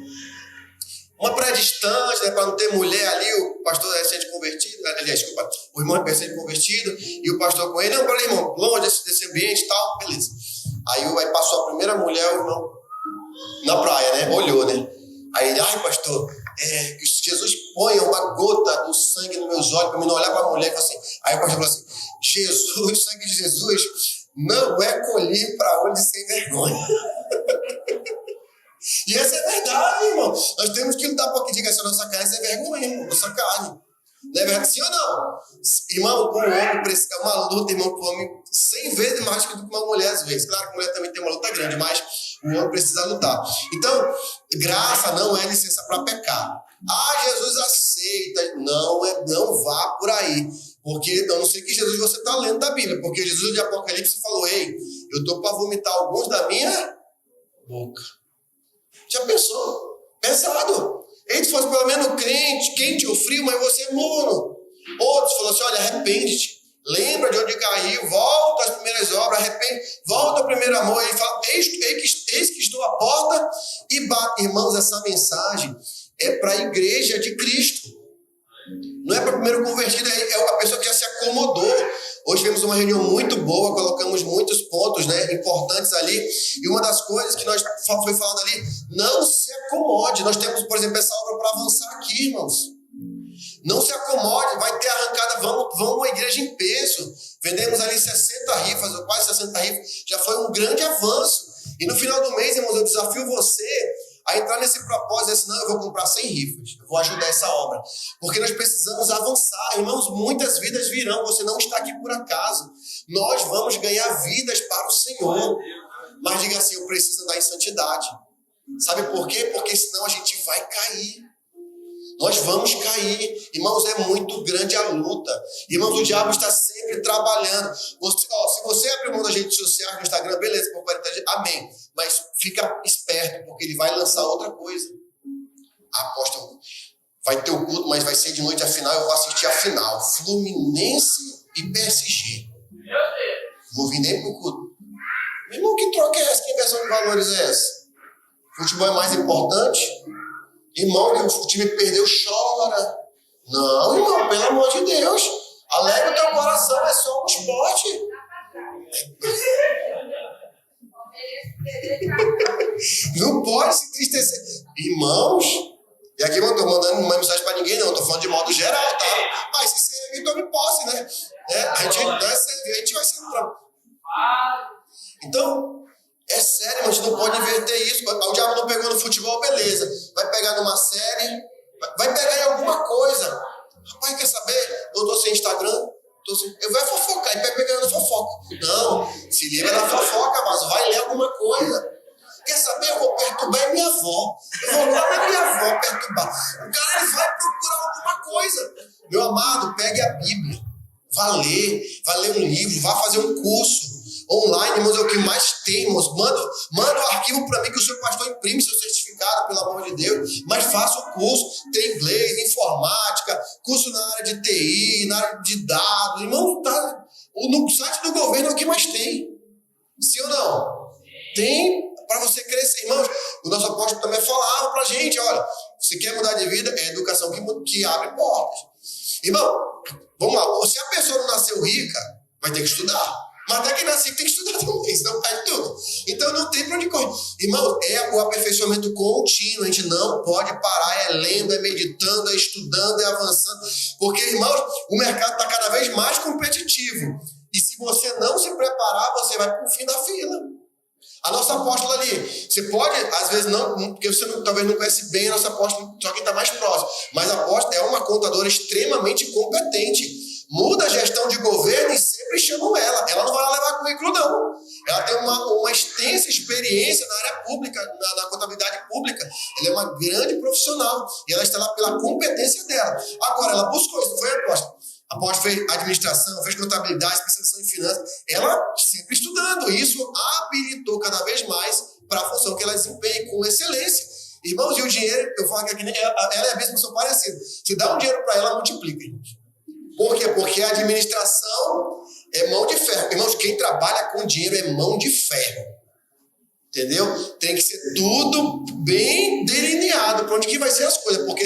Speaker 1: Uma praia distante, né, para não ter mulher ali, o pastor é recente convertido, o irmão é recente convertido, e o pastor com ele, não, para irmão, longe desse ambiente e tal, beleza. Aí passou a primeira mulher, o irmão, na praia, né, olhou, né. Aí ele, ai pastor, que Jesus ponha uma gota do sangue nos meus olhos para mim não olhar para a mulher e falar assim. Aí o pastor falou assim, Jesus, o sangue de Jesus não é colher para olho de sem vergonha. E essa é verdade, irmão. Nós temos que lutar para que diga assim, a nossa carne é vergonha, irmão, nossa carne. Não é verdade? Sim ou não? Irmão, o homem precisa, é uma luta, irmão, que o homem 100 vezes mais do que uma mulher às vezes. Claro que a mulher também tem uma luta grande, mas o homem precisa lutar. Então, graça não é licença para pecar. Ah, Jesus aceita. Não vá por aí. Porque eu não sei que Jesus você está lendo da Bíblia. Porque Jesus de Apocalipse falou, ei, eu estou para vomitar alguns da minha boca. Já pensou? Pesado. Ele fosse pelo menos crente, quente ou frio, mas você é morno. Outros falaram assim, olha, arrepende-te. Lembra de onde caiu, volta às primeiras obras, arrepende, volta ao primeiro amor. Ele fala, eis que estou à porta e bate. Irmãos, essa mensagem é para a igreja de Cristo. Não é para o primeiro convertido, é a pessoa que já se acomodou. Hoje tivemos uma reunião muito boa, colocamos muitos pontos, né, importantes ali. E uma das coisas que nós foi falando ali, não se acomode. Nós temos, por exemplo, essa obra para avançar aqui, irmãos. Não se acomode, vai ter arrancada, vamos uma igreja em peso. Vendemos ali 60 rifas, ou quase 60 rifas, já foi um grande avanço. E no final do mês, irmãos, eu desafio você a entrar nesse propósito, assim, não, eu vou comprar 100 rifas, eu vou ajudar essa obra. Porque nós precisamos avançar. Irmãos, muitas vidas virão, você não está aqui por acaso. Nós vamos ganhar vidas para o Senhor. Mas diga assim, eu preciso andar em santidade. Sabe por quê? Porque senão a gente vai cair. Nós vamos cair. Irmãos, é muito grande a luta. Irmãos, o diabo está sempre trabalhando. Se você abrir mão das redes sociais, no Instagram, beleza, por 40 dias, amém. Mas fica esperto, porque ele vai lançar outra coisa. Aposta, vai ter o culto, mas vai ser de noite a final, eu vou assistir a final. Fluminense e PSG. Vou vir nem pro culto. Meu irmão, que troca é essa? Que inversão de valores é essa? Futebol é mais importante? Irmão, que o time perdeu, chora. Não, irmão, pelo amor de Deus. Alegra o teu coração, é só um esporte. Não pode se entristecer. Irmãos, e aqui eu não estou mandando uma mensagem para ninguém, não. Estou falando de modo geral, tá? Mas se servir, tome posse, né? A gente não é servir, a gente vai ser pra... Então, é sério, mas a gente não pode inverter isso. O diabo não pegou no futebol, beleza. Vai pegar numa série, vai pegar em alguma coisa. Rapaz, quer saber? Eu tô sem Instagram, eu vou fofocar, e vai pegar na fofoca. Não, se livra da fofoca, mas vai ler alguma coisa. Quer saber? Eu vou perturbar minha avó. Eu vou lá na minha avó perturbar. O cara ele vai procurar alguma coisa. Meu amado, pegue a Bíblia. Vá ler um livro, vá fazer um curso. Online, irmãos, é o que mais tem, irmãos. Manda o arquivo para mim que o seu pastor imprime seu certificado, pelo amor de Deus. Mas faça o curso. Tem inglês, informática, curso na área de TI, na área de dados. Irmão, no site do governo é o que mais tem. Sim ou não? Tem para você crescer, irmãos. O nosso apóstolo também falava para a gente, olha, se quer mudar de vida, é a educação que abre portas. Irmão, vamos lá. Se a pessoa não nasceu rica, vai ter que estudar. Mas até quem nasce tem que estudar também, senão cai tudo. Então não tem para onde correr. Irmão, é o aperfeiçoamento contínuo. A gente não pode parar, é lendo, é meditando, é estudando, é avançando. Porque, irmãos, o mercado está cada vez mais competitivo. E se você não se preparar, você vai para o fim da fila. A nossa apóstola ali, você pode, às vezes não, porque você talvez não conhece bem a nossa apóstola, só quem está mais próximo. Mas a apóstola é uma contadora extremamente competente. Muda a gestão de governo e sempre chamam ela. Ela não vai lá levar currículo, não. Ela tem uma extensa experiência na área pública, na contabilidade pública. Ela é uma grande profissional e ela está lá pela competência dela. Agora, ela buscou isso, não foi a apóstola. A apóstola fez administração, fez contabilidade, especialização em finanças. Ela sempre estudando. Isso habilitou cada vez mais para a função que ela desempenha com excelência. Irmãos, e o dinheiro, eu falo que aqui, ela é a mesma pessoa parecida. Se dá um dinheiro para ela, multiplica, irmãos. Por quê? Porque a administração é mão de ferro. Irmãos, quem trabalha com dinheiro é mão de ferro. Entendeu? Tem que ser tudo bem delineado para onde que vai ser as coisas. Porque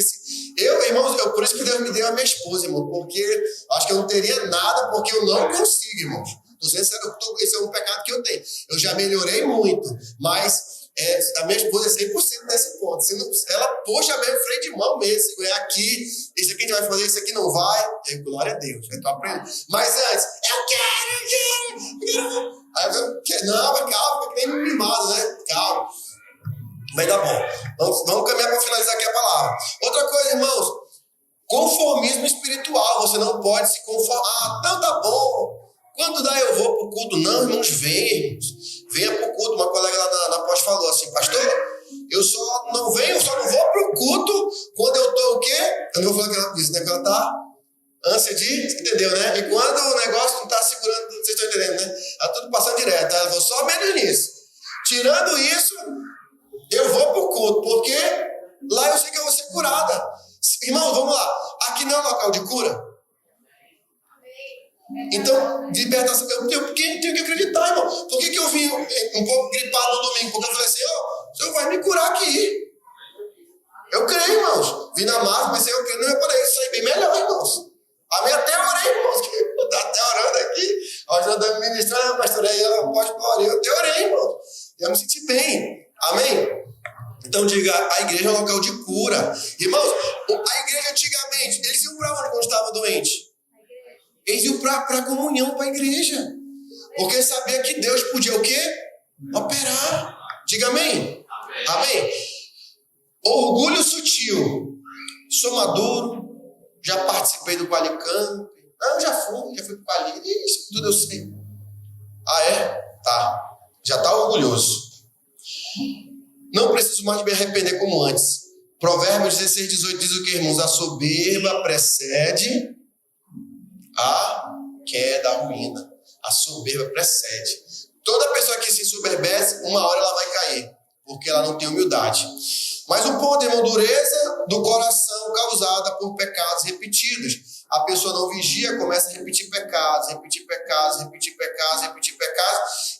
Speaker 1: irmãos, por isso que Deus me deu a minha esposa, irmão. Porque acho que eu não teria nada, porque eu não consigo, irmãos. Esse é um pecado que eu tenho. Eu já melhorei muito, mas a minha esposa é 100% nesse ponto. Ela puxa mesmo freio de mão mesmo. É aqui, isso aqui a gente vai fazer, isso aqui não vai. Glória a Deus, eu tô aprendendo. Mas antes, eu quero. Aí eu quero. Não, mas calma, que nem mimado, né? Calma. Vai dar bom. Vamos caminhar para finalizar aqui a palavra. Outra coisa, irmãos. Conformismo espiritual. Você não pode se conformar. Não, tá bom. Quando dá, eu vou pro culto. Não, irmãos, irmãos. Venha pro culto. Uma colega lá na pós falou assim, pastor, eu só não vou pro culto quando eu tô o quê? Eu não vou falar que ela disse, né? Quando ela tá ânsia de, entendeu, né? E quando o negócio não tá segurando, vocês estão entendendo, né? Tá tudo passando direto. Ela falou, só menos nisso. Tirando isso, eu vou pro culto, porque lá eu sei que eu vou ser curada. Irmão, vamos lá. Aqui não é local de cura. Então, libertação. Eu tenho que acreditar, irmão. Por que eu vim um pouco gripado no domingo? Porque eu falei assim, o Senhor vai me curar aqui. Eu creio, irmãos. Vim na massa, mas eu creio, não é para isso aí bem melhor, irmãos. Amém? Até orei, irmãos. Eu tô até orando aqui. Hoje eu estou ministrando, pastor, aí eu posso orar. Eu até orei, irmãos. Eu me senti bem. Amém? Então diga, a igreja é um local de cura. Irmãos, a igreja antigamente, eles iam para onde quando estavam doentes? Eles iam para a comunhão, para a igreja. Porque sabia que Deus podia o quê? Operar. Diga amém. Amém. Orgulho sutil. Sou maduro. Já participei do Qualicamp. Não, já fui para ali. Isso tudo eu sei. Ah, é? Tá. Já está orgulhoso. Não preciso mais me arrepender como antes. Provérbios 16, 18 diz o que, irmãos? A soberba precede a queda, a ruína. A soberba precede. Toda pessoa que se soberbece, uma hora ela vai cair. Porque ela não tem humildade. Mas o ponto, irmão, dureza do coração causada por pecados repetidos. A pessoa não vigia, começa a repetir pecados.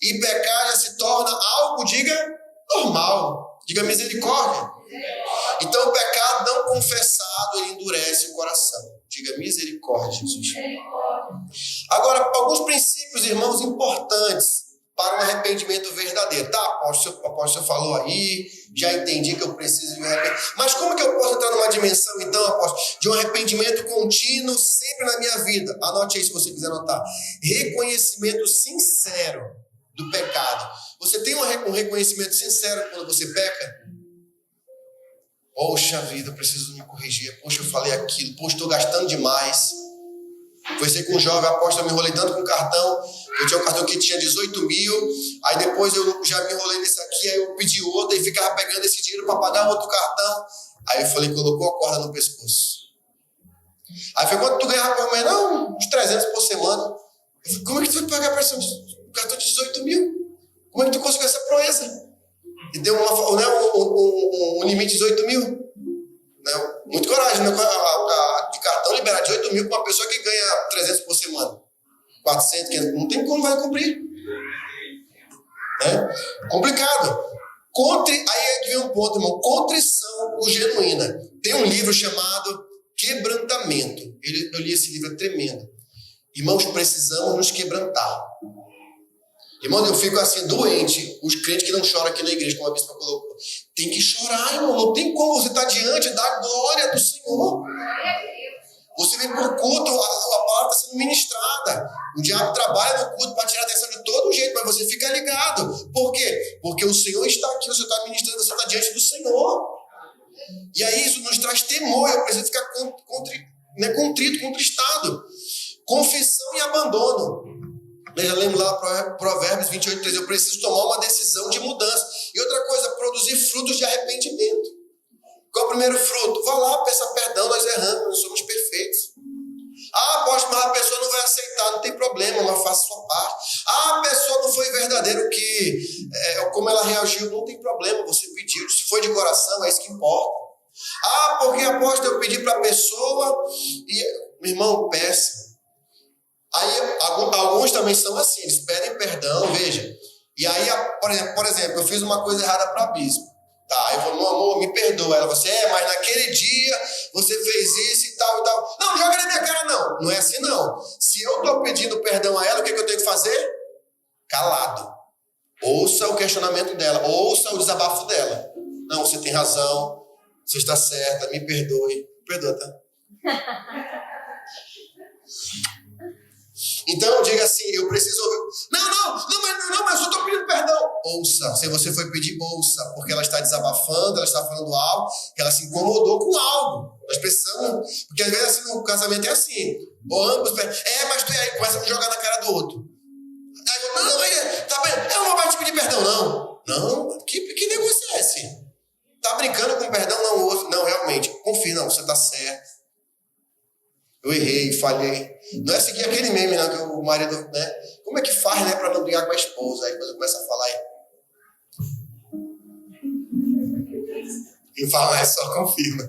Speaker 1: E pecar já se torna algo, diga, normal. Diga misericórdia. Então o pecado não confessado, ele endurece o coração. Diga misericórdia, Jesus. Agora, alguns princípios, irmãos, importantes para um arrependimento verdadeiro. Tá, o apóstolo falou aí, já entendi que eu preciso de um arrependimento. Mas como que eu posso entrar numa dimensão, então, apóstolo, de um arrependimento contínuo sempre na minha vida? Anote aí se você quiser anotar. Reconhecimento sincero do pecado. Você tem um reconhecimento sincero quando você peca? Poxa vida, eu preciso me corrigir. Poxa, eu falei aquilo. Poxa, estou gastando demais. Conversei com um jovem, apóstolo, eu me enrolei tanto com o cartão. Eu tinha um cartão que tinha 18 mil. Aí depois eu já me enrolei nesse aqui. Aí eu pedi outro e ficava pegando esse dinheiro para pagar outro cartão. Aí eu falei, colocou a corda no pescoço. Aí foi quanto tu ganhava por mês? Não, uns 300 por semana. Eu falei, como é que tu vai pagar para um cartão de 18 mil? Como é que tu conseguiu essa proeza? E deu um limite de 18 mil. Né? Muito coragem, né? De cartão liberar 18 mil para uma pessoa que ganha 300 por semana. 400, 500, não tem como vai cumprir. Né? Complicado. Aí vem um ponto, irmão. Contrição genuína. Tem um livro chamado Quebrantamento. Eu li esse livro, é tremendo. Irmãos, precisamos nos quebrantar. Irmão, eu fico assim, doente. Os crentes que não choram aqui na igreja, como a bispa colocou. Tem que chorar, irmão. Não tem como você estar diante da glória do Senhor. Você vem por culto, a palavra está sendo ministrada. O diabo trabalha no culto para tirar a atenção de todo jeito, mas você fica ligado. Por quê? Porque o Senhor está aqui, você está ministrando, você está diante do Senhor. E aí isso nos traz temor. Eu preciso ficar contrito, contristado. Confissão e abandono. Eu já lembro lá Provérbios 28, 13. Eu preciso tomar uma decisão de mudança. E outra coisa, produzir frutos de arrependimento. Qual é o primeiro fruto? Vá lá, peça perdão, nós erramos, nós somos perfeitos. Ah, apóstolo, mas a pessoa não vai aceitar, não tem problema, mas faça a sua parte. Ah, a pessoa não foi verdadeiro como ela reagiu, não tem problema, você pediu. Se foi de coração, é isso que importa. Ah, porque apóstolo, eu pedi para a pessoa e, meu irmão, peça. Aí, alguns também são assim, eles pedem perdão, veja. E aí, por exemplo, eu fiz uma coisa errada para a bispo. Tá, aí eu falo, meu amor, me perdoa. Ela falou assim, mas naquele dia você fez isso e tal e tal. Não, joga na minha cara, não. Não é assim, não. Se eu estou pedindo perdão a ela, o que eu tenho que fazer? Calado. Ouça o questionamento dela, ouça o desabafo dela. Não, você tem razão, você está certa, me perdoe. Perdoa, tá? Então, diga assim, eu preciso ouvir. Não, mas eu estou pedindo perdão. Ouça, se você foi pedir, ouça, porque ela está desabafando, ela está falando algo, que ela se incomodou com algo. Nós precisamos, porque às vezes assim, no casamento é assim, ou ambos, mas tu aí começa a jogar na cara do outro. Aí eu, tá vendo? Eu não vou te pedir perdão, não. Não, que negócio é esse? Tá brincando com perdão? Não, realmente, confia, não, você tá certo. Eu errei, falhei. Não é seguir aquele meme, não, que o marido, né? Como é que faz, né, pra não brigar com a esposa? Aí depois começa a falar aí. Quem fala é só confirma.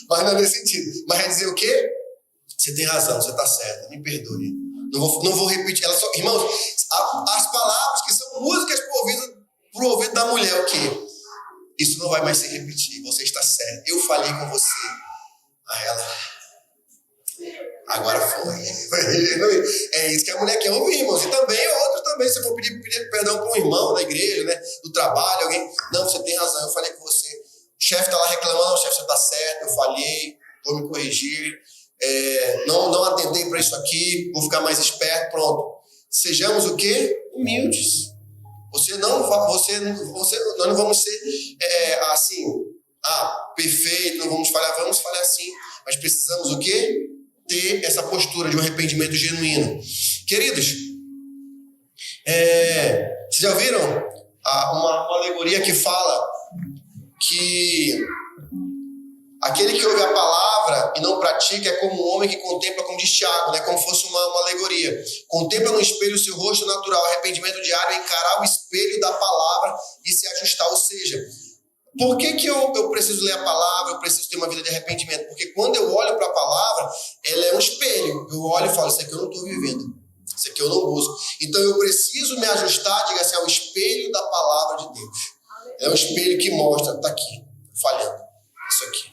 Speaker 1: Mas não é nesse sentido. Mas é dizer o quê? Você tem razão, você tá certa, me perdoe. Não vou repetir. Irmãos, as palavras que são músicas pro ouvido da mulher, o quê? Isso não vai mais se repetir. Você está certo. Eu falei com você. Aí ela... Agora foi. É isso que a mulher quer ouvir, irmãos. E também, outros também. Se for pedir perdão para um irmão da igreja, né, do trabalho, alguém... Não, você tem razão, eu falei com você. O chefe está lá reclamando. Não, chefe, você está certo, eu falhei, vou me corrigir. Não atendei para isso aqui, vou ficar mais esperto, pronto. Sejamos o quê? Humildes. Nós não vamos ser assim, perfeito, não vamos falhar sim, mas precisamos o quê? Ter essa postura de um arrependimento genuíno. Queridos, vocês já viram uma alegoria que fala que aquele que ouve a palavra e não pratica é como um homem que contempla, como diz Tiago, né? Como fosse uma alegoria. Contempla no espelho o seu rosto natural, arrependimento diário, encarar o espelho da palavra e se ajustar. Ou seja, por que eu preciso ler a palavra, eu preciso ter uma vida de arrependimento? Porque quando eu olho para a palavra, ela é um espelho. Eu olho e falo, isso aqui eu não estou vivendo, isso aqui eu não uso. Então eu preciso me ajustar, diga assim, ao espelho da palavra de Deus. É um espelho que mostra, está aqui, falhando, isso aqui.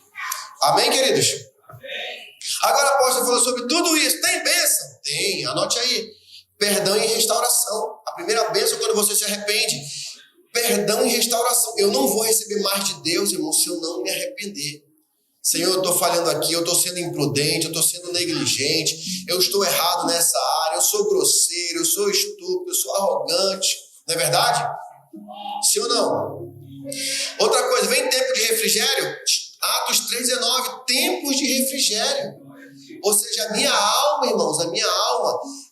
Speaker 1: Amém, queridos? Amém. Agora a apóstolo falou sobre tudo isso. Tem bênção? Tem, anote aí. Perdão e restauração. A primeira bênção é quando você se arrepende. Perdão e restauração. Eu não vou receber mais de Deus, irmão, se eu não me arrepender. Senhor, eu estou falhando aqui, eu estou sendo imprudente, eu estou sendo negligente, eu estou errado nessa área, eu sou grosseiro, eu sou estúpido, eu sou arrogante. Não é verdade? Sim ou não? Outra coisa, vem tempo de refrigério? Atos 3,19, tempos de refrigério. Ou seja, a minha alma, irmãos,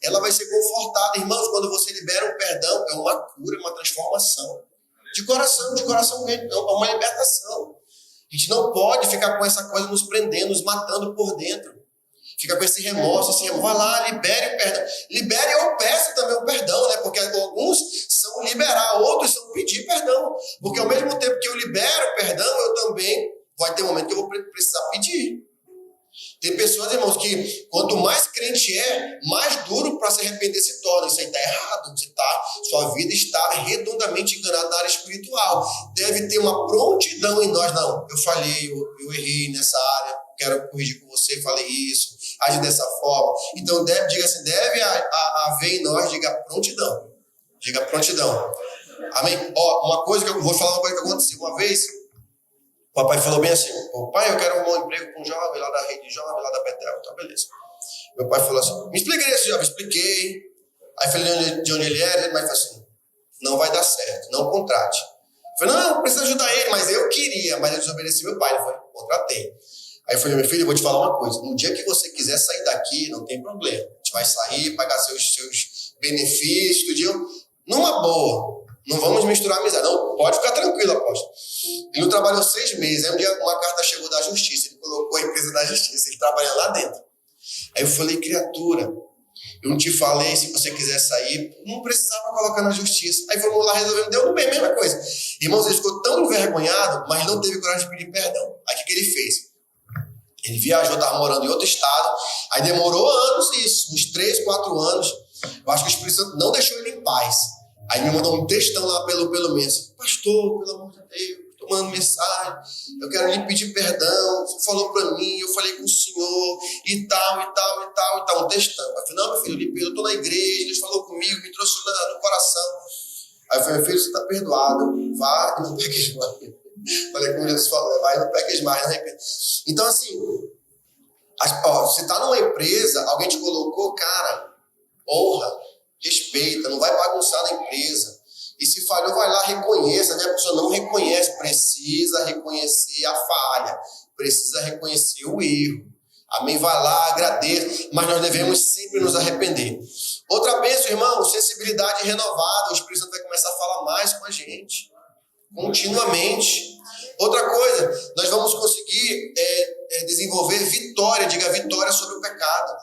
Speaker 1: ela vai ser confortada. Irmãos, quando você libera um perdão, é uma cura, uma transformação. De coração mesmo, é uma libertação. A gente não pode ficar com essa coisa nos prendendo, nos matando por dentro. Fica com esse remorso, vai lá, libere o perdão. Libere ou peça também o perdão, né? Porque alguns são liberar, outros são pedir perdão. Porque ao mesmo tempo que eu libero o perdão, eu também vai ter um momento que eu vou precisar pedir. Tem pessoas, irmãos, que quanto mais crente mais duro para se arrepender se torna. Isso aí está errado. Sua vida está redondamente enganada na área espiritual. Deve ter uma prontidão em nós. Não, eu falhei, eu errei nessa área, quero corrigir com você, falei isso, agi dessa forma. Então, deve haver em nós, diga prontidão. Diga prontidão. Amém? Uma coisa que eu vou falar, uma coisa que aconteceu uma vez. O papai falou bem assim, pai, eu quero arrumar um emprego com um jovem lá da rede jovem, lá da Betel. Tá, beleza. Meu pai falou assim, me explica esse jovem. Expliquei. Aí falei de onde ele era, ele falou assim, não vai dar certo, não contrate. Eu falei, não, precisa ajudar ele, mas eu queria, mas eu desobedeci meu pai. Ele falou, contratei. Aí eu falei, meu filho, eu vou te falar uma coisa, no dia que você quiser sair daqui, não tem problema. A gente vai sair, pagar seus benefícios, tudo, numa boa. Não vamos misturar amizade. Não, pode ficar tranquilo, apóstolo. Ele não trabalhou 6 meses. Aí um dia uma carta chegou da justiça. Ele colocou a empresa da justiça. Ele trabalha lá dentro. Aí eu falei, criatura, eu não te falei, se você quiser sair, não precisava colocar na justiça. Aí fomos lá resolvendo, deu bem, mesma coisa. Irmãos, ele ficou tão envergonhado, mas não teve coragem de pedir perdão. Aí o que ele fez? Ele viajou, estava morando em outro estado. Aí demorou anos isso, uns 3, 4 anos. Eu acho que o Espírito Santo não deixou ele em paz. Aí me mandou um textão lá pelo mês. Pastor, pelo amor de Deus, estou mandando mensagem. Eu quero lhe pedir perdão. Você falou para mim, eu falei com o senhor e tal. Um textão. Eu falei, não, meu filho, eu estou na igreja, Deus falou comigo, me trouxe no coração. Aí eu falei, meu filho, você está perdoado. Vá e não pegue mais. Falei como Jesus falou, vai não peques mais, não arrepende. Então, assim, você está numa empresa, alguém te colocou, cara, honra, respeita, não vai bagunçar na empresa. E se falhou, vai lá, reconheça, né? A pessoa não reconhece, precisa reconhecer a falha, precisa reconhecer o erro. Amém? Vai lá, agradeça, mas nós devemos sempre nos arrepender. Outra bênção, irmão, sensibilidade renovada. O Espírito Santo vai começar a falar mais com a gente, continuamente. Outra coisa, nós vamos conseguir desenvolver vitória, diga vitória sobre o pecado.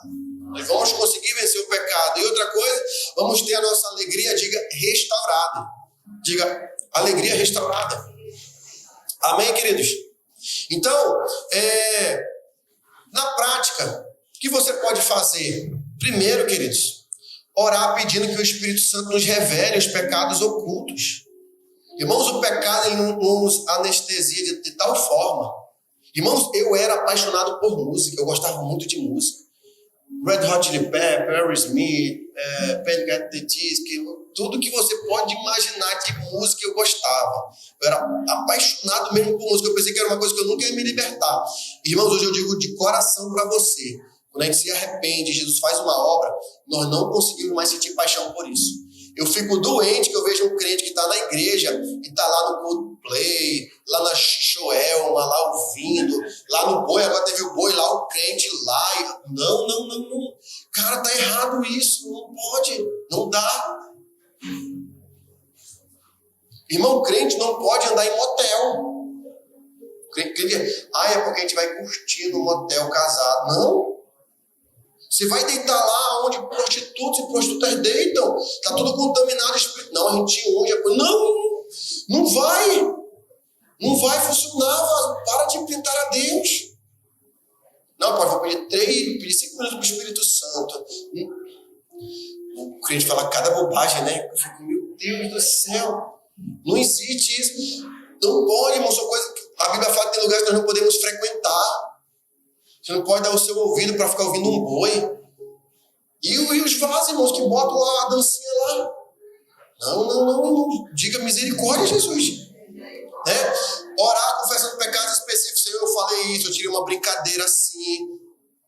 Speaker 1: Nós vamos conseguir vencer o pecado. E outra coisa, vamos ter a nossa alegria, diga, restaurada. Diga, alegria restaurada. Amém, queridos? Então, na prática, o que você pode fazer? Primeiro, queridos, orar pedindo que o Espírito Santo nos revele os pecados ocultos. Irmãos, o pecado ele nos anestesia de tal forma. Irmãos, eu era apaixonado por música, eu gostava muito de música. Red Hot Chili Peppers, Aerosmith, Panic! At the Disco, tudo que você pode imaginar de música eu gostava. Eu era apaixonado mesmo por música, eu pensei que era uma coisa que eu nunca ia me libertar. Irmãos, hoje eu digo de coração para você, quando a gente se arrepende, Jesus faz uma obra, nós não conseguimos mais sentir paixão por isso. Eu fico doente que eu vejo um crente que está na igreja e está lá no Coldplay, lá na Joelma, lá ouvindo, lá no Boi, agora teve o Boi lá, o crente lá. E... Não. Cara, tá errado isso, não pode, não dá. Irmão, crente não pode andar em motel. Crente, é porque a gente vai curtir no motel casado. Não. Você vai deitar lá onde prostitutos e prostitutas deitam. Está tudo contaminado. Não, a gente unge. Não vai. Não vai funcionar. Para de pintar a Deus. Não, pode, vou pedir 5 minutos para o Espírito Santo. O crente fala cada bobagem, né? Eu fico, meu Deus do céu. Não existe isso. Não pode, irmão. São coisas que a Bíblia fala que tem lugares que nós não podemos frequentar. Você não pode dar o seu ouvido para ficar ouvindo um boi. E os vasos, irmãos, que botam lá a dancinha lá. Não, irmão. Diga misericórdia, Jesus. Né? Orar, confessando pecados específicos. Senhor, eu falei isso, eu tirei uma brincadeira assim.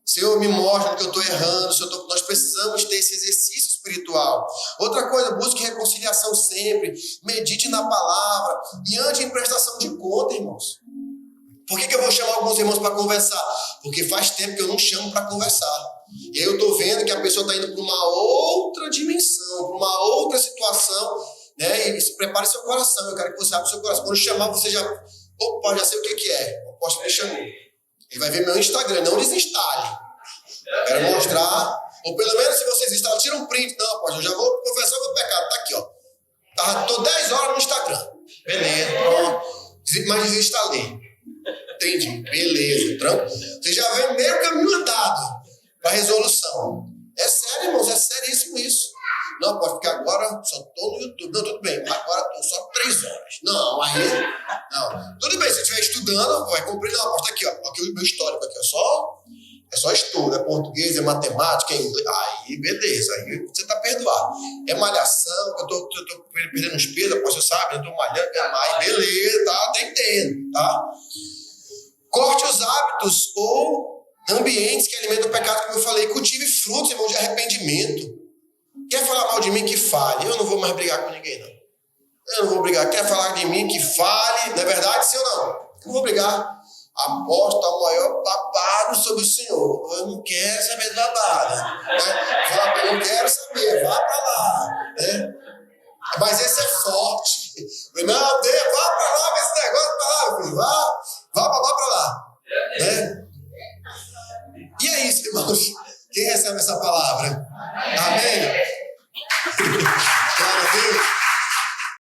Speaker 1: Senhor, me mostra que eu estou errando. Senhor, nós precisamos ter esse exercício espiritual. Outra coisa, busque reconciliação sempre. Medite na palavra. E ande em prestação de conta, irmãos. Por que eu vou chamar alguns irmãos para conversar? Porque faz tempo que eu não chamo para conversar. E aí eu estou vendo que a pessoa está indo para uma outra dimensão, para uma outra situação, né? E prepare seu coração. Eu quero que você abra seu coração. Quando eu chamar, você já... Opa, já sei o que é. O apóstolo me chamou. Ele vai ver meu Instagram. Não desinstale. Quero mostrar. Ou pelo menos se vocês instalam, tira um print. Não, apóstolo, eu já vou confessar o meu pecado. Tá aqui, ó. Estou 10 horas no Instagram. Beleza, pronto. Mas desinstalei. Entendi, beleza, tranquilo. Você já vem meio caminho andado para resolução. É sério, irmãos, é seríssimo isso. Não, pode ficar agora, só estou no YouTube. Não, tudo bem, agora estou só 3 horas. Não, aí, não. Tudo bem, se você estiver estudando, vai cumprir, não, aposta aqui, ó. Aqui o meu histórico aqui, ó. É só estudo, é português, é matemática, é inglês. Aí, beleza, aí você está perdoado. É malhação, eu estou perdendo uns pesos, você sabe, eu estou malhando, aí, beleza, tá entendendo, tá? Corte os hábitos ou ambientes que alimentam o pecado, como eu falei. Cultive frutos, irmão, de arrependimento. Quer falar mal de mim, que fale. Eu não vou mais brigar com ninguém, não. Eu não vou brigar. Quer falar de mim, que fale. Não é verdade, sim ou não? Eu não vou brigar. Aposta o maior babado sobre o Senhor. Eu não quero saber do babado. Né? Fala, eu não quero saber. Vá para lá. Né? Mas esse é forte. Não, Deus, vá para lá com esse negócio para lá, meu filho. Vá para lá. Né? E é isso, irmãos. Quem recebe essa palavra? Amém?